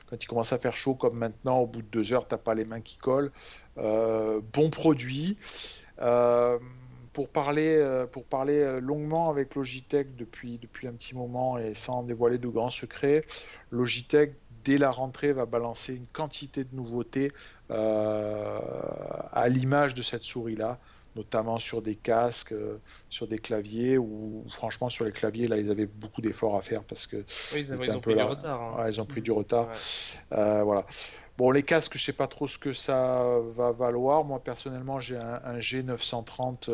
quand il commence à faire chaud comme maintenant, au bout de 2 heures, tu n'as pas les mains qui collent. Bon produit. Euh, pour parler longuement avec Logitech depuis un petit moment et sans dévoiler de grands secrets, Logitech, dès la rentrée, va balancer une quantité de nouveautés euh, à l'image de cette souris-là, notamment sur des casques, sur des claviers, ou franchement sur les claviers, là, ils avaient beaucoup d'efforts à faire parce que Oui, ils étaient ils un ont peu pris du là. retard, hein. Ouais, ils ont pris du retard. Ouais. Voilà. Bon, les casques, je sais pas trop ce que ça va valoir. Moi, personnellement, j'ai un G930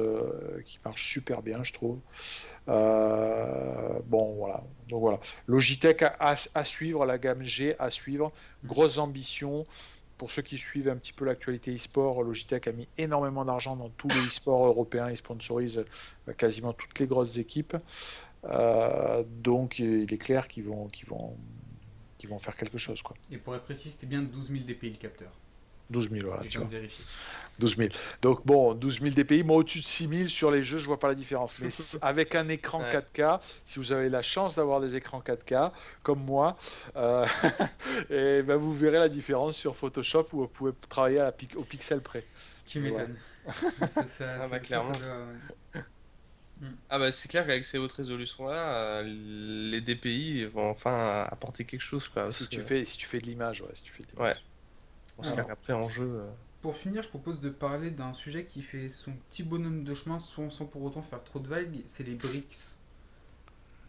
qui marche super bien, je trouve. Bon, voilà. Donc voilà. Logitech à suivre, la gamme G à suivre. Grosse ambition. Pour ceux qui suivent un petit peu l'actualité e-sport, Logitech a mis énormément d'argent dans tous les e-sports européens et sponsorise quasiment toutes les grosses équipes. Donc, il est clair qu'ils vont faire quelque chose, quoi. Et pour être précis, c'était bien 12 000 dpi le capteur. 12 000, voilà, Je tu viens vois. de vérifier. 12 000. Donc bon, 12 000 DPI, moi au-dessus de 6 000 sur les jeux, je vois pas la différence. Mais avec un écran Ouais. 4K, si vous avez la chance d'avoir des écrans 4K, comme moi, euh, et ben vous verrez la différence sur Photoshop où vous pouvez travailler au pixel près. Tu Ouais. m'étonnes. Ah bah clairement. Ah bah c'est clair qu'avec ces hautes résolutions-là, les DPI vont enfin apporter quelque chose, quoi. Si Parce tu que- fais de l'image, ouais, si tu fais de Ouais. l'image. Bon, c'est Alors. clair qu'après en jeu... Pour finir, je propose de parler d'un sujet qui fait son petit bonhomme de chemin sans pour autant faire trop de vagues, c'est les briques.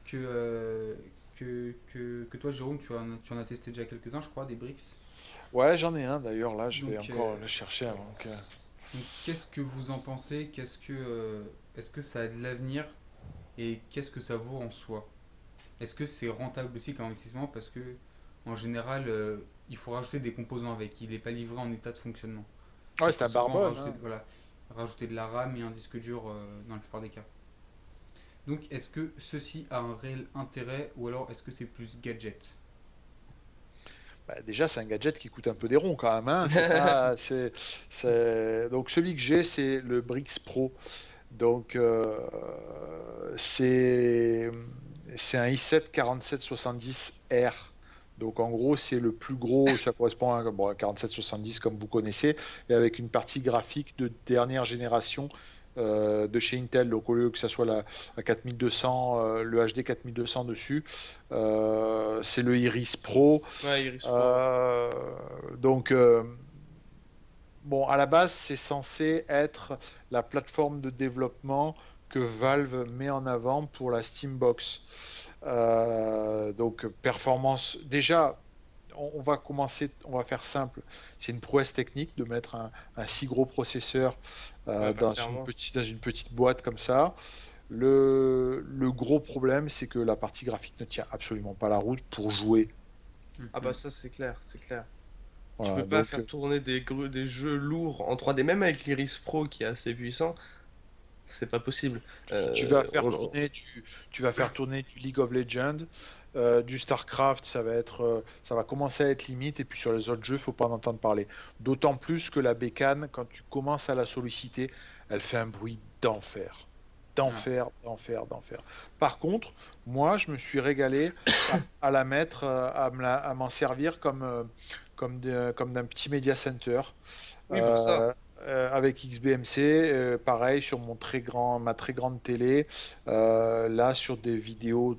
Que toi, Jérôme, tu en as testé déjà quelques-uns, je crois, des briques. Ouais, j'en ai un d'ailleurs, là, je vais Donc, encore le chercher avant que... donc, qu'est-ce que vous en pensez? Est-ce que ça a de l'avenir? Et qu'est-ce que ça vaut en soi? Est-ce que c'est rentable aussi comme investissement? Parce que, en général, il faut rajouter des composants avec. Il n'est pas livré en état de fonctionnement. Ouais, Il c'est faut un souvent barbone, rajouter, hein. voilà, rajouter de la RAM et un disque dur dans la plupart des cas. Donc, est-ce que ceci a un réel intérêt ou alors est-ce que c'est plus gadget? Bah, déjà, c'est un gadget qui coûte un peu des ronds quand même, hein. C'est pas, Donc celui que j'ai, c'est le Brix Pro. Donc c'est c'est un i7 4770R. Donc en gros, c'est le plus gros, ça correspond à, bon, à 4770 comme vous connaissez, et avec une partie graphique de dernière génération de chez Intel. Donc au lieu que ça soit la 4200, le HD 4200 dessus, c'est le Iris Pro. Ouais, Iris Pro, ouais. Euh, donc bon, à la base, c'est censé être la plateforme de développement que Valve met en avant pour la Steambox. Donc, performance. Déjà, on va commencer, on va faire simple. C'est une prouesse technique de mettre un si gros processeur Ouais, bah dans clairement. dans une petite boîte comme ça. Le gros problème, c'est que la partie graphique ne tient absolument pas la route pour jouer. Ah bah ça c'est clair, c'est clair. Tu Voilà, peux pas donc, faire tourner des jeux lourds en 3D, même avec l'Iris Pro qui est assez puissant, c'est pas possible. Tu vas faire On- tourner tu vas faire tourner du League of Legends, du StarCraft, ça va commencer à être limite, et puis sur les autres jeux, faut pas en entendre parler. D'autant plus que la bécane, quand tu commences à la solliciter, elle fait un bruit d'enfer. Ah, D'enfer, d'enfer, d'enfer. Par contre, moi, je me suis régalé à la mettre, à m'en servir comme d'un petit media center. Oui, pour ça. Euh, avec XBMC, pareil sur ma très grande télé, là sur des vidéos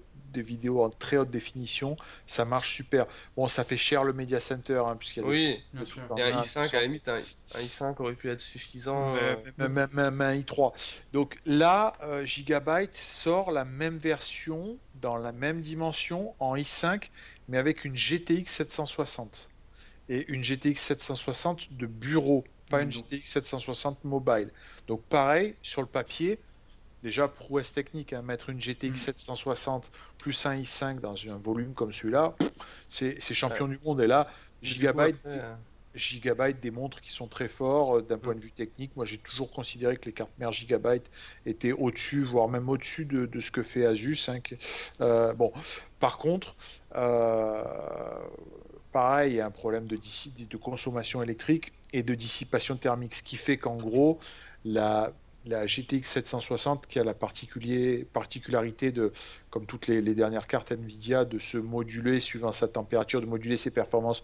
en très haute définition, ça marche super. Bon, ça fait cher le Media Center, hein, puisqu'il y a Oui, bien sûr. et un un, i5 à la limite, un i5 aurait pu être suffisant. même un i3. Donc là, Gigabyte sort la même version dans la même dimension en i5, mais avec une GTX 760 et une GTX 760 de bureau, pas une Donc, GTX 760 mobile. Donc pareil, sur le papier, déjà prouesse technique, hein, mettre une GTX hmm. 760 plus un i5 dans un volume comme celui-là, c'est Ouais. champion du monde. Et là, Mais du coup, Gigabyte, après, Gigabyte des montres qui sont très forts d'un point de vue technique. Moi, j'ai toujours considéré que les cartes mères Gigabyte étaient au-dessus, voire même au-dessus de ce que fait Asus, hein, bon, par contre, euh, pareil, il y a un problème de consommation électrique et de dissipation thermique, ce qui fait qu'en gros, la GTX 760 qui a la particularité de, comme toutes les dernières cartes Nvidia, de se moduler suivant sa température, de moduler ses performances,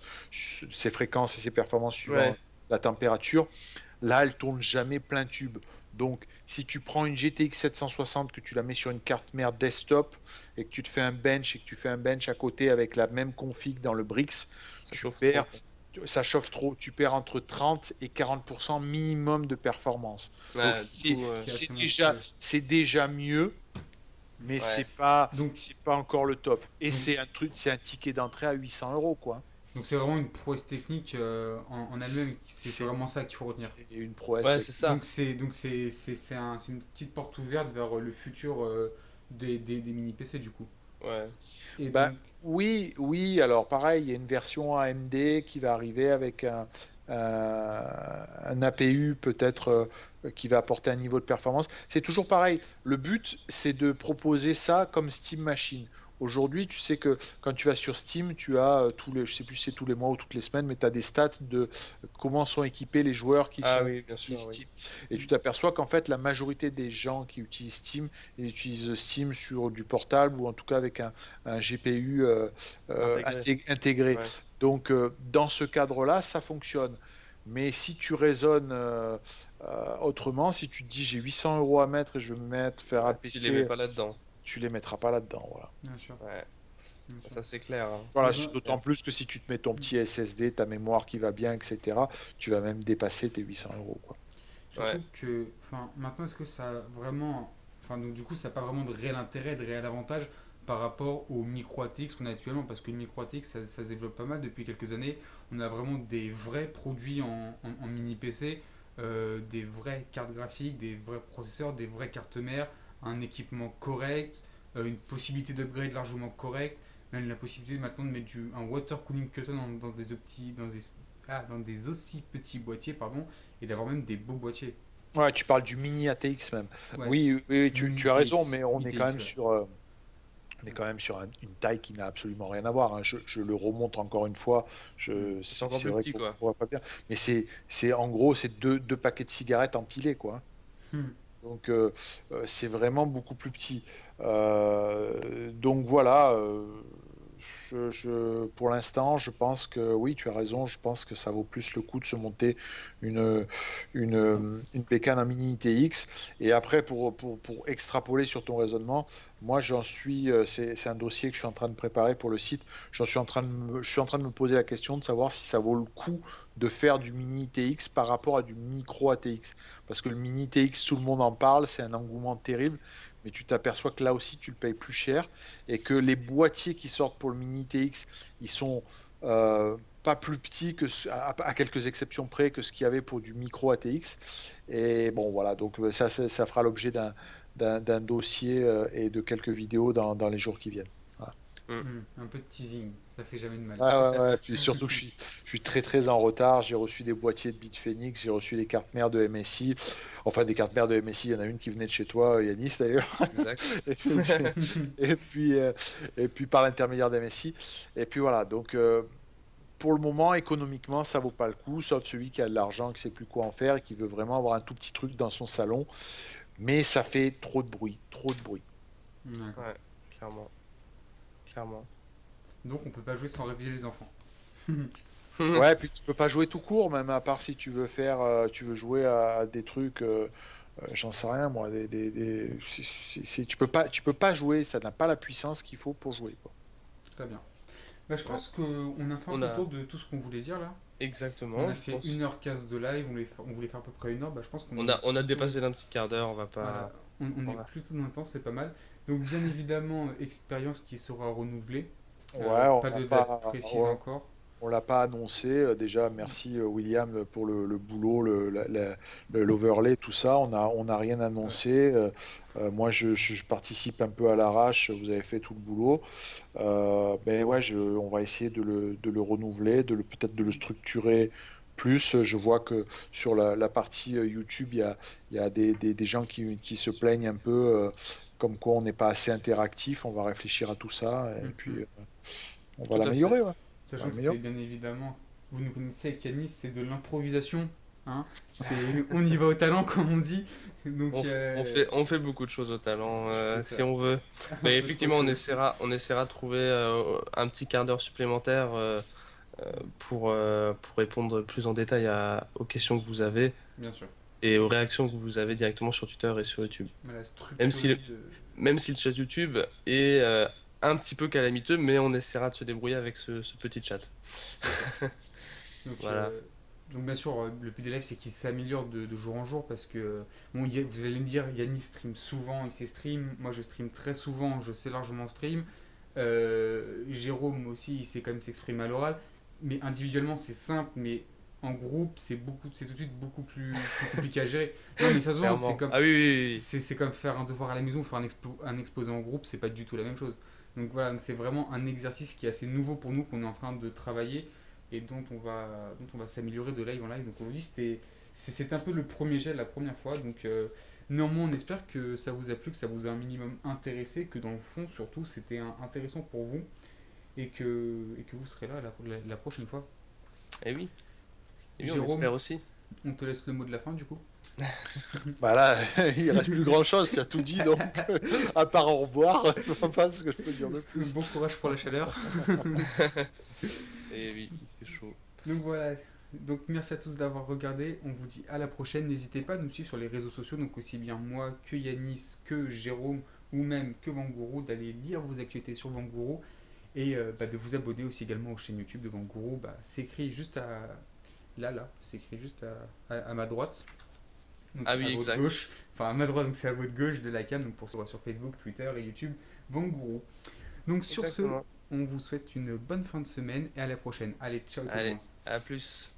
ses fréquences et ses performances suivant Ouais, la température. Là, elle tourne jamais plein tube. Donc, si tu prends une GTX 760, que tu la mets sur une carte mère desktop et que tu te fais un bench et que tu fais un bench à côté avec la même config dans le Brix, ça tu chauffe trop, perds, quoi. ça chauffe trop. Tu perds entre 30 et 40% minimum de performance. Donc, Ouais, du coup, qui est assez monstrueux. c'est déjà mieux, mais ouais. Donc, c'est pas encore le top. Et donc, c'est un ticket d'entrée à 800 euros, quoi. donc c'est vraiment une prouesse technique en elle-même. C'est C'est vraiment ça qu'il faut retenir. c'est une prouesse Ouais, c'est technique. ça. C'est une petite porte ouverte vers le futur des mini PC du coup. Ouais. Et Ben, donc, oui, alors pareil, il y a une version AMD qui va arriver avec un APU peut-être qui va apporter un niveau de performance. C'est toujours pareil. Le but, c'est de proposer ça comme Steam Machine. Aujourd'hui, tu sais que quand tu vas sur Steam, tu as je sais plus si c'est tous les mois ou toutes les semaines, mais tu as des stats de comment sont équipés les joueurs Ah oui, qui bien sûr, utilisent oui. Steam. Et tu t'aperçois qu'en fait, la majorité des gens qui utilisent Steam, ils utilisent Steam sur du portable ou en tout cas avec un GPU Intégré. intégré. Ouais. Donc, dans ce cadre-là, ça fonctionne. Mais si tu raisonnes autrement, si tu te dis j'ai 800 euros à mettre et je vais me mettre faire un Ouais, tu les mets PC, pas là-dedans. tu les mettras pas là-dedans. Voilà. bien sûr, Ouais, bien sûr. ça c'est clair, hein. Voilà, Mais dans- d'autant plus que si tu te mets ton petit SSD, ta mémoire qui va bien, etc., tu vas même dépasser tes 800 euros, quoi. Ouais. Surtout que, enfin, maintenant, est-ce que ça a vraiment, enfin, donc du coup, ça n'a pas vraiment de réel intérêt, de réel avantage par rapport au micro ATX qu'on a actuellement, parce que le micro ATX, ça se développe pas mal depuis quelques années. On a vraiment des vrais produits en mini PC, des vraies cartes graphiques, des vrais processeurs, des vraies cartes mères, un équipement correct, une possibilité d'upgrade largement correcte, même la possibilité maintenant de mettre un water cooling curtain dans des dans des aussi petits boîtiers, pardon, et d'avoir même des beaux boîtiers. Ouais, tu parles du mini ATX même. Ouais, Oui, mini tu as raison, TX, mais mini TX, ouais. on est quand même sur une taille qui n'a absolument rien à voir, hein. Je le remonte encore une fois. Mm. C'est encore C'est plus vrai petit, qu'on quoi. pourrait pas bien, mais en gros, c'est deux paquets de cigarettes empilés, quoi. Hmm. Donc, c'est vraiment beaucoup plus petit. Donc voilà. Pour l'instant, je pense que oui, tu as raison. Je pense que ça vaut plus le coup de se monter une, une bécane en mini ITX. Et après, pour extrapoler sur ton raisonnement, moi, c'est un dossier que je suis en train de préparer pour le site. Je suis en train de me poser la question de savoir si ça vaut le coup de faire du mini ITX par rapport à du micro ATX. Parce que le mini ITX, tout le monde en parle, c'est un engouement terrible. Mais tu t'aperçois que là aussi, tu le payes plus cher et que les boîtiers qui sortent pour le Mini TX, ils sont pas plus petits à quelques exceptions près que ce qu'il y avait pour du micro ATX. Et bon, voilà, donc ça fera l'objet d'un dossier et de quelques vidéos dans les jours qui viennent. Voilà. Mm. Un peu de teasing, ça fait jamais de mal. Ouais. Puis surtout que je suis très très en retard. J'ai reçu des boîtiers de Bitphoenix, j'ai reçu des cartes mères de MSI. Enfin, des cartes mères de MSI, il y en a une qui venait de chez toi, Yanis d'ailleurs. Exact. Et puis, et puis, euh, et puis par l'intermédiaire d'MSI. Et puis voilà, donc pour le moment, économiquement, ça vaut pas le coup, sauf celui qui a de l'argent, qui sait plus quoi en faire et qui veut vraiment avoir un tout petit truc dans son salon. Mais ça fait trop de bruit, trop de bruit. D'accord. Ouais, clairement. Clairement. Donc on peut pas jouer sans réveiller les enfants. Ouais, puis tu peux pas jouer tout court, même à part si tu veux tu veux jouer à des trucs, j'en sais rien moi, tu peux pas jouer, ça n'a pas la puissance qu'il faut pour jouer, quoi. Très bien. Bah, je Ouais. pense qu'on a fait un On peu le a tour de tout ce qu'on voulait dire là. On exactement, a je fait pense. 1h15 de live, on voulait faire à peu près 1 heure. Bah, je pense On a dépassé d'un petit quart d'heure, on va voilà, pas. on On est va. plutôt dans le temps, c'est pas mal. Donc bien évidemment, expérience qui sera renouvelée. Ouais, on Pas n'a de date pas, précise encore. on l'a pas annoncé. Déjà, merci William pour le boulot, l'overlay, tout ça. On a rien Ouais. annoncé. Moi, je participe un peu à l'arrache. Vous avez fait tout le boulot. Mais ouais, on va essayer de le renouveler, peut-être de le structurer Plus, je vois que sur la partie YouTube, il y a des gens qui se plaignent un peu, comme quoi on n'est pas assez interactif. On va réfléchir à tout ça et puis Mhm. on va Tout à fait. l'améliorer. Ouais. On va Sachant que c'était l'améliorer. bien évidemment, vous nous connaissez avec Yanis, c'est de l'improvisation. Hein, c'est on y va au talent comme on dit. Donc On fait beaucoup de choses au talent, c'est si ça. on veut. Un Mais peu trop effectivement, chaud. on essaiera de trouver un petit quart d'heure supplémentaire pour répondre plus en détail aux questions que vous avez Bien sûr. et aux réactions que vous avez directement sur Twitter et sur YouTube. Mais la Même si, structurer de. même si le chat YouTube est un petit peu calamiteux, mais on essaiera de se débrouiller avec ce petit chat. C'est ça. Donc, Voilà. bien sûr, le but des lives, c'est qu'il s'améliore de jour en jour parce que, bon, vous allez me dire, Yannis stream souvent, il sait stream. Moi, je stream très souvent, je sais largement stream. Jérôme aussi, il sait quand même s'exprimer à l'oral. Mais individuellement, c'est simple, mais en groupe, c'est tout de suite beaucoup plus compliqué à gérer. Non, mais ça se voit, c'est Clairement. comme, Ah oui, oui, oui. c'est comme faire un devoir à la maison, faire un exposé en groupe, c'est pas du tout la même chose. Donc voilà, donc c'est vraiment un exercice qui est assez nouveau pour nous, qu'on est en train de travailler et dont on va s'améliorer de live en live. Donc aujourd'hui, c'est un peu le premier jet, la première fois. Donc néanmoins, on espère que ça vous a plu, que ça vous a un minimum intéressé, que dans le fond, surtout, c'était intéressant pour vous et que vous serez là la prochaine fois. Eh oui. Et oui, on Jérôme, espère aussi. on te laisse le mot de la fin du coup. Bah là, il reste plus grand-chose, tu as tout dit, donc à part au revoir, je vois pas ce que je peux dire de plus. Bon courage pour la chaleur. Et oui, il fait chaud. Donc voilà. Donc merci à tous d'avoir regardé. On vous dit à la prochaine. N'hésitez pas à nous suivre sur les réseaux sociaux, donc aussi bien moi que Yanis, que Jérôme ou même que Vangourou, d'aller lire vos actualités sur Vangourou et de vous abonner aussi également aux chaînes YouTube de Vangourou. C'est écrit juste c'est écrit juste à ma droite. Donc Ah à oui, votre exact. gauche. Enfin à ma droite, donc c'est à votre gauche de la cam. Donc pour se voir sur Facebook, Twitter et YouTube, Vangourou. Donc sur ce, Exactement. on vous souhaite une bonne fin de semaine et à la prochaine. Allez, ciao tout le Allez, monde. à plus.